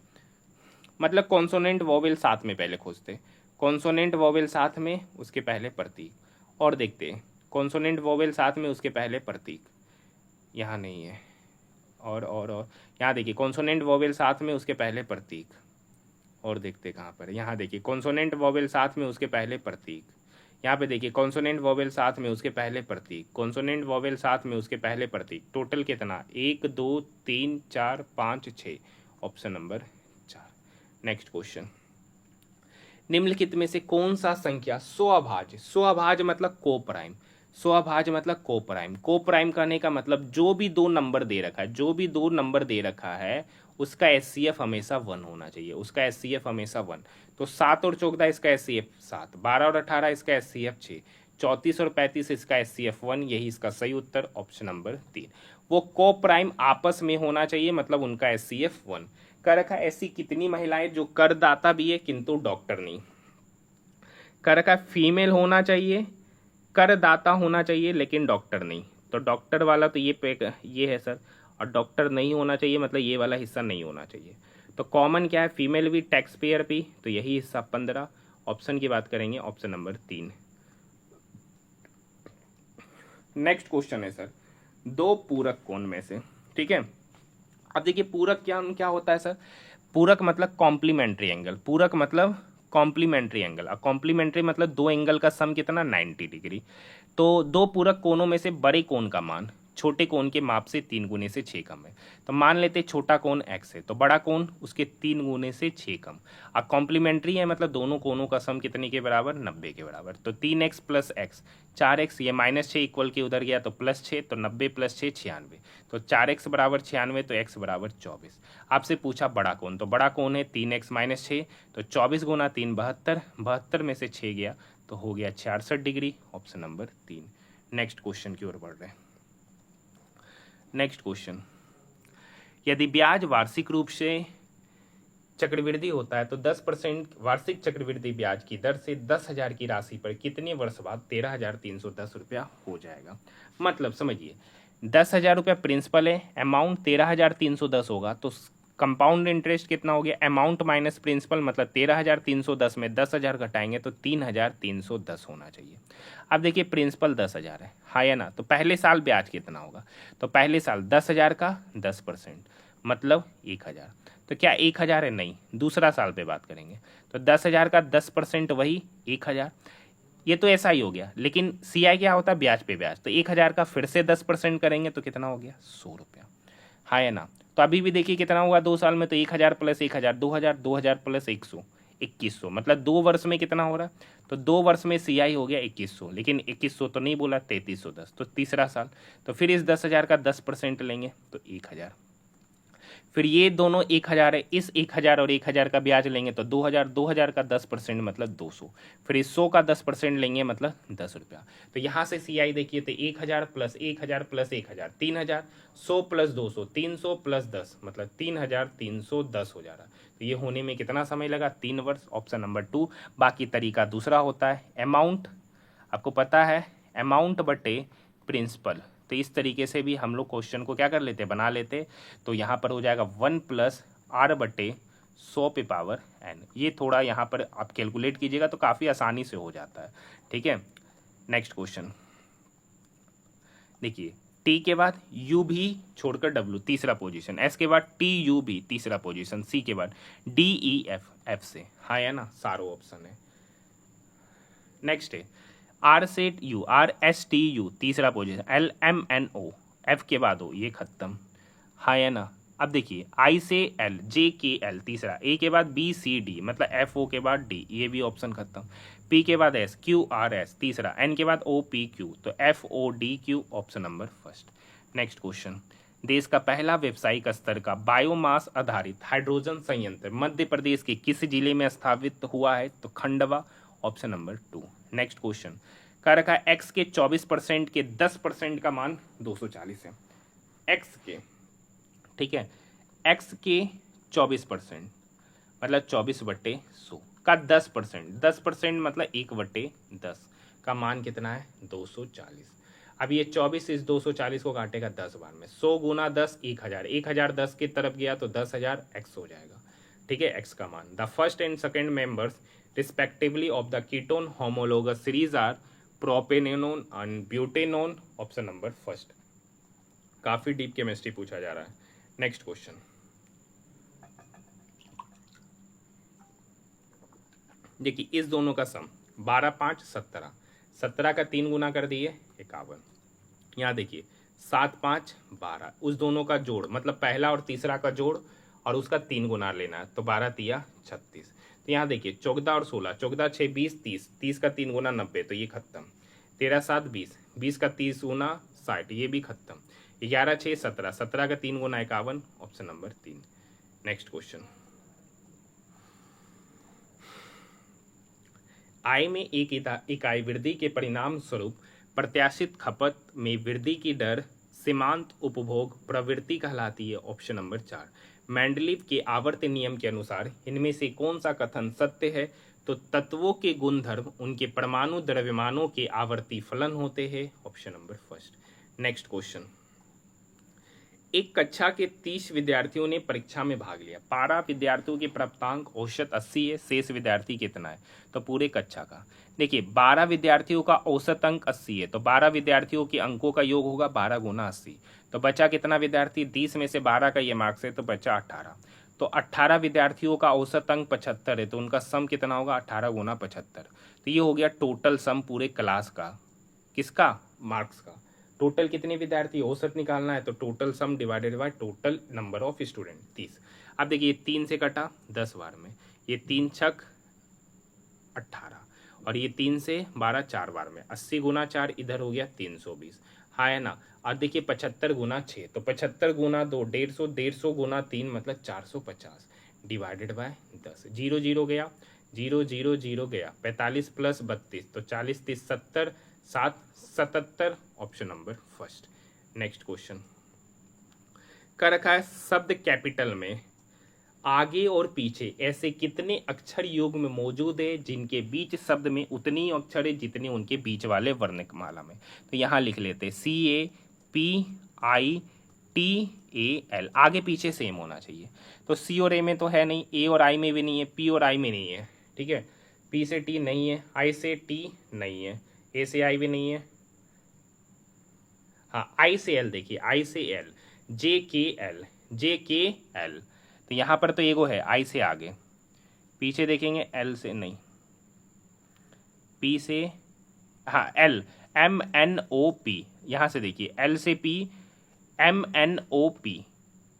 मतलब कॉन्सोनेंट वोवेल साथ में पहले खोजते, कॉन्सोनेंट वोवेल साथ में उसके पहले प्रतीक, और देखते हैं कॉन्सोनेंट वोवेल साथ में उसके पहले प्रतीक, यहाँ नहीं है, और यहाँ देखिए कॉन्सोनेंट वोवेल साथ में उसके पहले प्रतीक, और देखते कहाँ पर, यहाँ देखिए कॉन्सोनेंट वोवेल साथ में उसके पहले प्रतीक, यहाँ पे देखिए कॉन्सोनेंट वोवेल साथ में उसके पहले प्रतीक, कॉन्सोनेंट वोवेल साथ में उसके पहले प्रतीक, टोटल कितना, 1 2 3 4 5 6, ऑप्शन नंबर 4। नेक्स्ट क्वेश्चन, निम्नलिखित में से कौन सा संख्या स्वभाज्य, स्वभाज्य मतलब कोप्राइम, स्वभाज्य मतलब कोप्राइम, कोप्राइम करने का मतलब जो भी 2 नंबर दे रखा है, जो भी 2 नंबर दे रखा है उसका HCF हमेशा 1 होना चाहिए, उसका HCF हमेशा 1। तो 7 और 14 इसका HCF 7, 12 और 18 इसका HCF 6, 34 और 35 इसका HCF 1, यही इसका सही उत्तर, ऑप्शन नंबर 3। वो कोप्राइम आपस में होना चाहिए, मतलब उनका HCF 1। कर रखा ऐसी कितनी महिलाएं जो करदाता भी है किंतु डॉक्टर नहीं, कर रखा फीमेल होना चाहिए, करदाता होना चाहिए लेकिन डॉक्टर नहीं, तो डॉक्टर वाला तो ये है सर, और डॉक्टर नहीं होना चाहिए, मतलब ये वाला हिस्सा नहीं होना चाहिए। तो कॉमन क्या है, फीमेल भी टैक्स पेयर भी, तो यही हिस्सा 15। ऑप्शन की बात करेंगे, ऑप्शन नंबर 3। नेक्स्ट क्वेश्चन है सर, दो पूरक कोण में से, ठीक है। अब देखिए पूरक क्या क्या होता है सर, पूरक मतलब कॉम्प्लीमेंट्री एंगल, पूरक मतलब कॉम्प्लीमेंट्री एंगल, और कॉम्प्लीमेंट्री मतलब दो एंगल का सम कितना, 90 डिग्री। तो दो पूरक कोणों में से बड़े कोण का मान छोटे कोण के माप से 3 गुने से 6 कम है। तो मान लेते छोटा कोण x है, तो बड़ा कोण उसके 3 गुने से 6 कम। अब कॉम्प्लीमेंट्री है मतलब दोनों कोणों का सम कितने के बराबर, 90 के बराबर। तो 3x प्लस एक्स, 4x, ये -6 इक्वल के उधर गया तो +6, तो 90 + 6 96। तो 4x बराबर 96, तो x बराबर 24। आपसे पूछा बड़ा कोण, तो बड़ा कोण है 3x - 6, तो 24 गुना 3 72, 72 में से 6 गया तो हो गया 66 degree, option number 3। Next question की ओर बढ़ रहे हैं। नेक्स्ट क्वेश्चन, यदि ब्याज वार्षिक रूप से चक्रवृद्धि होता है तो 10% वार्षिक चक्रवृद्धि ब्याज की दर से 10,000 की राशि पर कितने वर्ष बाद 13,310 रुपया हो जाएगा। मतलब समझिए 10,000 रुपया प्रिंसिपल है, अमाउंट 13,310 होगा, तो कंपाउंड इंटरेस्ट कितना हो गया, अमाउंट माइनस प्रिंसिपल, मतलब 13,310 में 10,000 घटाएंगे तो 3,310 होना चाहिए। अब देखिए प्रिंसिपल 10,000 है, हाँ या ना, तो पहले साल ब्याज कितना होगा, तो पहले साल 10,000 का 10% मतलब 1,000। तो क्या 1,000 है, नहीं, दूसरा साल पे बात करेंगे। तो 10,000 का 10% वही 1,000, ये तो ऐसा ही हो गया। लेकिन CI क्या होता है, ब्याज पे ब्याज, तो 1,000 का फिर से 10% करेंगे तो कितना हो गया, 100 रुपया, हाँ या ना। तो अभी भी देखिए कितना हुआ 2 साल में, तो 1,000 प्लस 1,000 2,000, 2,000 प्लस 100 2100, मतलब 2 वर्ष में कितना हो रहा है, तो 2 वर्ष में CI हो गया 2100, लेकिन 2100 तो नहीं बोला, 3310, तो तीसरा साल। तो फिर इस 10,000 का 10% लेंगे तो 1,000, फिर ये दोनों 1,000 है, इस 1,000 और 1,000 का ब्याज लेंगे तो 2,000, 2,000 का 10% मतलब 200, फिर इस 100 का 10% लेंगे मतलब 10 रुपया। तो यहाँ से CI देखिए तो 1,000 प्लस 1,000 प्लस 1,000 3,000, 100 प्लस 200 300 प्लस 10 मतलब 3,310 हो जा रहा है। तो ये होने में कितना समय लगा, 3 वर्ष, ऑप्शन नंबर 2। बाकी तरीका दूसरा होता है, अमाउंट आपको पता है, अमाउंट बटे प्रिंसिपल, तो इस तरीके से भी हम लोग क्वेश्चन को क्या कर लेते, बना लेते। तो यहाँ पर हो जाएगा 1 + R/100 पे पावर n। ये थोड़ा यहाँ पर आप कैलकुलेट कीजिएगा तो काफ़ी आसानी से हो जाता है, ठीक है। नेक्स्ट क्वेश्चन देखिए, T के बाद U भी छोड़कर W तीसरा पोजीशन, S के बाद TU भी तीसरा पोजीशन, C के बाद DEF, F से, हाँ या ना, सारो ऑप्शन है। नेक्स्ट है R/U, RSTU तीसरा पोजीशन, LMNO, F के बाद O, ये खत्म, हाँ या ना। अब देखिए I से L, JKL तीसरा, A के बाद BCD मतलब FO के बाद D, ये भी ऑप्शन खत्म। P के बाद S, QRS तीसरा, N के बाद OPQ, तो FODQ, option number first. Next question, देश का पहला व्यावसायिक स्तर का बायोमास आधारित हाइड्रोजन संयंत्र मध्य प्रदेश के किस जिले में स्थापित हुआ है, तो Khandwa, option number 2। Next question, कह रखा है x के 24% के 10% का मान 240 है, x के, ठीक है, x के 24% मतलब 24/100 का 10% मतलब 1/10 का मान कितना है, 240। अब ये 24 इस 240 को काटेगा 10 बार में, 100 गुना 10 1,000, 1,000 10 की तरफ गया तो 10,000 x हो जाएगा, ठीक है, x का मान। The first and second members respectively of the ketone homologous series are propanone and butanone, option number first. काफी डीप केमिस्ट्री पूछा जा रहा है। नेक्स्ट क्वेश्चन, देखिए इस दोनों का सम 12 5 17, 17 का 3 गुना कर दिए 51। यहाँ देखिए 7 5 12, उस दोनों का जोड़ मतलब पहला और तीसरा का जोड़ और उसका 3 गुना लेना है, तो 12 तिया 36। तो यहाँ देखिए 14 और 16, 14 6 20 30, 30 का 3 गुना 90, तो ये खत्म। 13 7 20, 20 का 30 गुना 60, ये भी खत्म। 11 6 17, 17 का 3 गुना 51, ऑप्शन नंबर 3। नेक्स्ट क्वेश्चन, आय में एक इकाई वृद्धि के परिणाम स्वरूप प्रत्याशित खपत में वृद्धि की दर सीमांत उपभोग प्रवृत्ति कहलाती है, ऑप्शन नंबर 4। मेंडलीव के आवर्त नियम के अनुसार इनमें से कौन सा कथन सत्य है, तो तत्वों के गुणधर्म उनके परमाणु द्रव्यमानों के आवर्ती फलन होते हैं, option number first. Next question, एक कक्षा के 30 विद्यार्थियों ने परीक्षा में भाग लिया। 12 विद्यार्थियों के प्राप्तांक औसत 80 है, शेष विद्यार्थी कितना है? तो पूरे कक्षा का देखिए 12 विद्यार्थियों का औसत अंक 80 है, तो 12 विद्यार्थियों के अंकों का योग होगा 12 गुना 80। तो बचा कितना विद्यार्थी? 30 में से 12 का ये मार्क्स है तो बचा 18। तो 18 विद्यार्थियों का औसत अंक 75 है, तो उनका सम कितना होगा? 18 गुना 75। तो ये हो गया टोटल सम पूरे क्लास का। किसका? मार्क्स का। टोटल कितने विद्यार्थी? औसत निकालना है तो total sum divided by total number of student 30। अब देखिए 3 से कटा 10 बार में, ये 3 छक 18 और ये 3 से 12 4 बार में, 80 गुना 4 इधर हो गया 320। हाँ है ना। और देखिए 75 गुना 6, तो 75 गुना 2 150, 150 गुना 3 मतलब 450 डिवाइडेड बाय 10। 0 0 गया, 0 0 0 गया, 45 प्लस 32 तो 40 30 70 7 77, option number first. Next question कर रखा है शब्द कैपिटल में आगे और पीछे ऐसे कितने अक्षर योग में मौजूद है जिनके बीच शब्द में उतनी अक्षर है जितने उनके बीच वाले वर्णमाला में। तो यहाँ लिख लेते CAPITAL, आगे पीछे सेम होना चाहिए। तो C और A में तो है नहीं, A और I में भी नहीं है, P और I में नहीं है, ठीक है। P से T नहीं है, I से T नहीं है, A से I भी नहीं है, हाँ I से L, देखिए I से L, JKL, तो यहाँ पर तो एगो है I से आगे, पीछे देखेंगे L से नहीं, P से हाँ L, MNOP, यहाँ से देखिए L से P MNOP,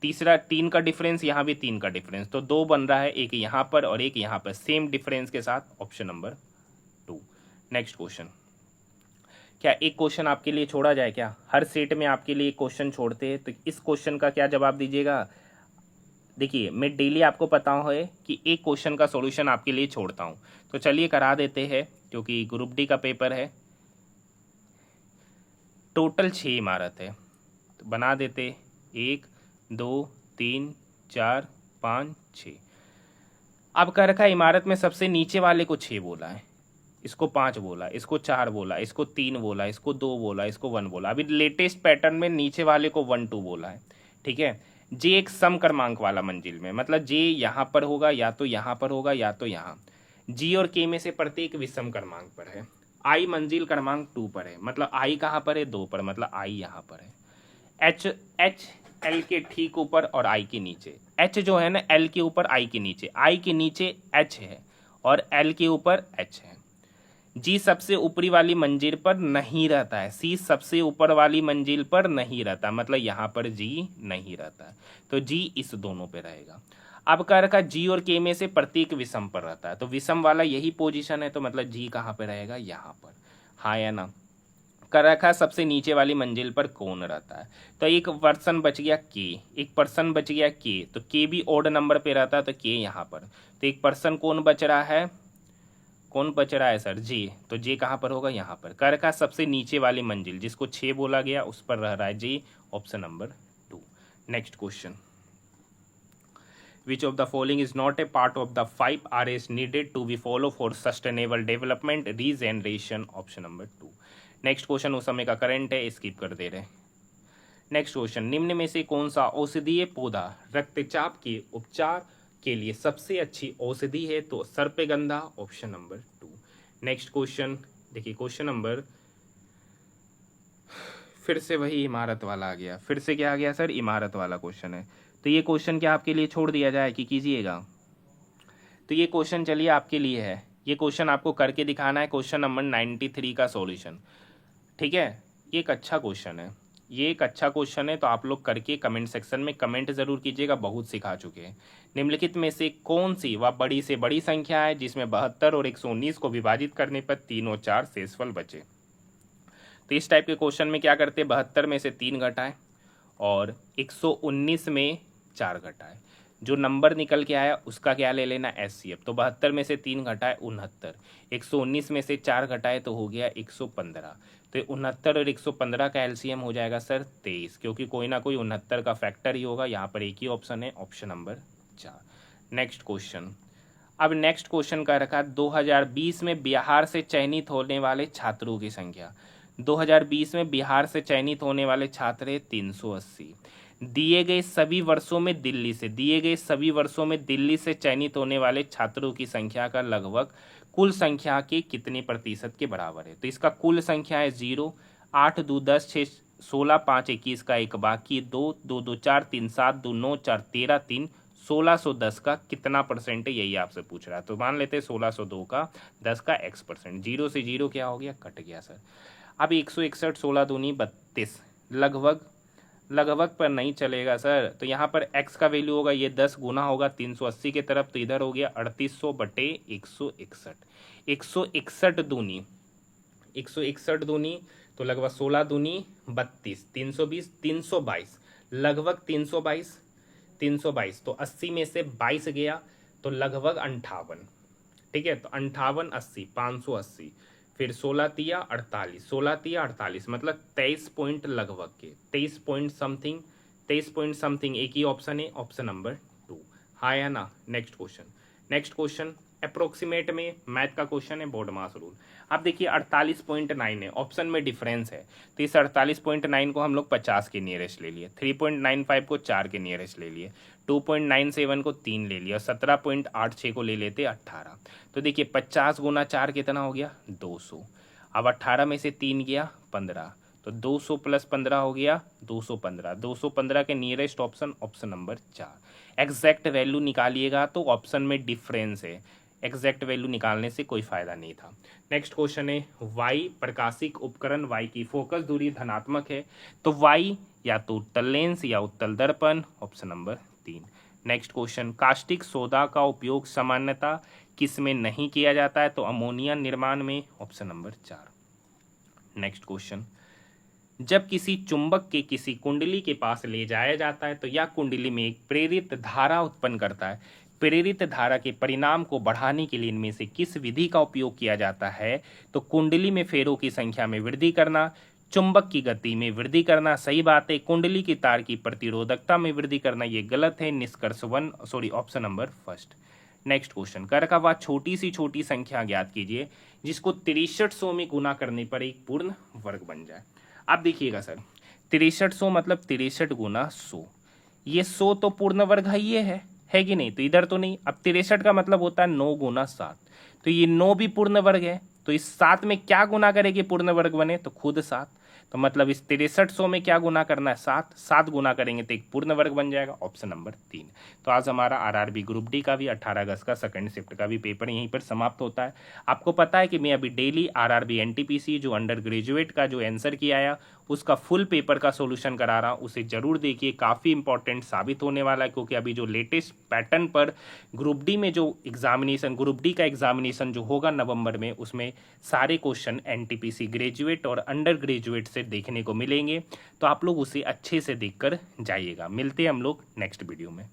तीसरा 3 का डिफरेंस, यहाँ भी 3 का डिफरेंस, तो 2 बन रहा है, एक यहाँ पर और एक यहाँ पर, सेम डिफरेंस के साथ, ऑप्शन नंबर 2। नेक्स्ट क्वेश्चन, क्या एक क्वेश्चन आपके लिए छोड़ा जाए क्या? हर सेट में आपके लिए एक क्वेश्चन छोड़ते हैं, तो इस क्वेश्चन का क्या जवाब दीजिएगा? देखिए मैं डेली आपको पता है कि एक क्वेश्चन का सॉल्यूशन आपके लिए छोड़ता हूं, तो चलिए करा देते हैं क्योंकि ग्रुप डी का पेपर है। टोटल 6 इमारत है, तो बना देते 1 2 3 4 5 6। अब कह रखा है इमारत में सबसे नीचे वाले को 6 बोला है, इसको 5 बोला, इसको 4 बोला, इसको 3 बोला, इसको 2 बोला, इसको 1 बोला। अभी लेटेस्ट पैटर्न में नीचे वाले को 1 2 बोला है, ठीक है। जे एक सम क्रमांक वाला मंजिल में, मतलब जे यहाँ पर होगा या तो यहाँ पर होगा या तो यहाँ। जी और के में से प्रत्येक विषम क्रमांक पर है। आई मंजिल क्रमांक 2 पर है, मतलब आई कहाँ पर है? 2 पर, मतलब आई यहाँ पर है। एच एल के ठीक ऊपर और आई के नीचे। एच जो है ना एल के ऊपर आई के नीचे, आई के नीचे एच है और एल के ऊपर एच है। जी सबसे ऊपरी वाली मंजिल पर नहीं रहता है, सी सबसे ऊपर वाली मंजिल पर नहीं रहता, मतलब यहाँ पर जी नहीं रहता है, तो जी इस दोनों पे रहेगा। अब कह रखा जी और के में से प्रत्येक विषम पर रहता है, तो विषम वाला यही पोजीशन है, तो मतलब जी कहाँ पे रहेगा? यहाँ पर। हाँ या ना। कर रखा सबसे नीचे वाली मंजिल पर कौन रहता है? तो एक पर्सन बच गया के, एक पर्सन बच गया के, तो के भी ओड नंबर पे रहता है, तो के यहाँ पर। तो एक पर्सन कौन बच रहा है? कौन बच रहा है सर? जे, तो जे कहाँ पर होगा? यहाँ पर। कर रखा सबसे नीचे वाली मंजिल जिसको 6 बोला गया उस पर रह रहा है जे, option number 2। Next question, which of the following is not a part of the 5 R's needed to be followed for sustainable development regeneration, option number 2। Next question उस समय का करंट है, स्किप कर दे रहे। नेक्स्ट क्वेश्चन, निम्न में से कौन सा औषधीय पौधा रक्तचाप के उपचार के लिए सबसे अच्छी औषधि है? तो सर्पगंधा, ऑप्शन नंबर 2। नेक्स्ट क्वेश्चन देखिए, क्वेश्चन नंबर फिर से वही इमारत वाला आ गया, फिर से क्या आ गया सर? इमारत वाला क्वेश्चन है। तो ये क्वेश्चन क्या आपके लिए छोड़ दिया जाए कि कीजिएगा? तो ये क्वेश्चन चलिए आपके लिए है, ये क्वेश्चन आपको करके दिखाना है, क्वेश्चन नंबर 93 का सॉल्यूशन, ठीक है। ये एक अच्छा क्वेश्चन है, ये एक अच्छा क्वेश्चन है, तो आप लोग करके कमेंट सेक्शन में कमेंट जरूर कीजिएगा, बहुत सिखा चुके हैं। निम्नलिखित में से कौन सी वह बड़ी से बड़ी संख्या है जिसमें 72 और 119 को विभाजित करने पर 3 और 4 शेषफल बचे? तो इस टाइप के क्वेश्चन में क्या करते हैं, 72 में से 3 घटाएं और 119 में 4 घटाएं, जो नंबर निकल के आया उसका क्या ले लेना? एचसीएफ। तो 72 में से 3 घटाए 69, 119 में से 4 घटाए तो हो गया 115। तो 69 और 115 का एलसीएम हो जाएगा सर 23, क्योंकि कोई ना कोई 69 का फैक्टर ही होगा। यहाँ पर एक ही ऑप्शन है, ऑप्शन नंबर 4। नेक्स्ट क्वेश्चन, अब नेक्स्ट क्वेश्चन का रखा 2020 में बिहार से चयनित होने वाले छात्रों की संख्या। 2020 में बिहार से चयनित होने वाले छात्र हैं 380। दिए गए सभी वर्षों में दिल्ली से चयनित होने वाले छात्रों की संख्या का लगभग कुल संख्या के कितने प्रतिशत के बराबर है? तो इसका कुल संख्या है 0, 8 2 10 6 16 5 21 का एक बाकी 2 2 2 4 3 7 2 9 4 13 3 1610 का कितना परसेंट है, यही आपसे पूछ रहा है। तो मान लेते हैं 1602 का 10 का x%। 0 से 0 क्या हो गया, कट गया सर। अब 161 16 दूनी 32 लगभग पर नहीं चलेगा सर। तो यहाँ पर x का वैल्यू होगा, ये 10 गुना होगा 380 के तरफ, तो इधर हो गया 3800 बटे 161। 161 दूनी तो लगभग 16 दूनी 32, 320 322, लगभग 322। तो 80 में से 22 गया तो लगभग 58। ठीक है, तो 58 80 580, फिर 16 तिया 48, मतलब 23 पॉइंट लगभग के 23 पॉइंट समथिंग एक ही ऑप्शन है, ऑप्शन नंबर 2। हाँ या ना? नेक्स्ट क्वेश्चन अप्रोक्सीमेट में मैथ का क्वेश्चन है, बोर्ड मास रूल। अब देखिए 48.9 है, ऑप्शन में डिफरेंस है, तो इस 48.9 को हम लोग 50 के नियरेस्ट ले लिए, 3.95 को 4 के नियरेस्ट ले लिए, 2.97 को 3 ले लिया, 17.86 को ले लेते 18। तो देखिए 50 गुना 4 कितना हो गया, 200। अब 18 में से 3 गया 15, तो 200 प्लस 15 हो गया 215। 215 के nearest option number 4। Exact value निकालिएगा तो ऑप्शन में डिफरेंस है, एग्जैक्ट वैल्यू निकालने से कोई फायदा नहीं था। नेक्स्ट क्वेश्चन है वाई प्रकाशिक उपकरण वाई की फोकस दूरी धनात्मक है, तो वाई या तो उत्तल लेंस या उत्तल दर्पण, option number 3। Next question caustic soda का उपयोग सामान्यतः किस में नहीं किया जाता है, तो अमोनिया निर्माण में, ऑप्शन नंबर 4। नेक्स्ट क्वेश्चन जब किसी चुंबक के किसी कुंडली के पास ले जाया जाता है तो यह कुंडली में एक प्रेरित धारा उत्पन्न करता है। प्रेरित धारा के परिणाम को बढ़ाने के लिए इनमें से किस विधि का उपयोग किया जाता है, तो कुंडली में फेरों की संख्या में वृद्धि करना, चुंबक की गति में वृद्धि करना, सही बात है। कुंडली की तार की प्रतिरोधकता में वृद्धि करना, ये गलत है। निष्कर्ष ऑप्शन नंबर 1। नेक्स्ट क्वेश्चन कर का वह छोटी संख्या ज्ञात कीजिए जिसको 6300 में गुना करने पर एक पूर्ण वर्ग बन जाए। आप देखिएगा सर 6300 मतलब 63 गुना 100, ये 100 तो पूर्ण वर्ग है कि नहीं, तो इधर तो नहीं। अब 63 का मतलब होता है 9 गुना 7, तो ये 9 भी पूर्ण वर्ग है, तो इस 7 में क्या गुना करेगी पूर्ण वर्ग बने, तो खुद 7। तो मतलब इस 6300 में क्या गुना करना है, 7 गुना करेंगे तो एक पूर्ण वर्ग बन जाएगा, ऑप्शन नंबर 3। तो आज हमारा आरआरबी ग्रुप डी का भी 18 अगस्त का सेकंड शिफ्ट का भी पेपर यहीं पर समाप्त होता है। आपको पता है कि मैं अभी डेली आरआरबी एनटीपीसी जो अंडर ग्रेजुएट का जो आंसर किया आया उसका फुल पेपर का सोल्यूशन करा रहा हूँ, उसे जरूर देखिए, काफ़ी इंपॉर्टेंट साबित होने वाला है। क्योंकि अभी जो लेटेस्ट पैटर्न पर ग्रुप डी में जो एग्जामिनेशन, ग्रुप डी का एग्जामिनेशन जो होगा नवंबर में, उसमें सारे क्वेश्चन एनटीपीसी ग्रेजुएट और अंडर ग्रेजुएट से देखने को मिलेंगे, तो आप लोग उसे अच्छे से देखकर जाइएगा। मिलते हैं हम लोग नेक्स्ट वीडियो में।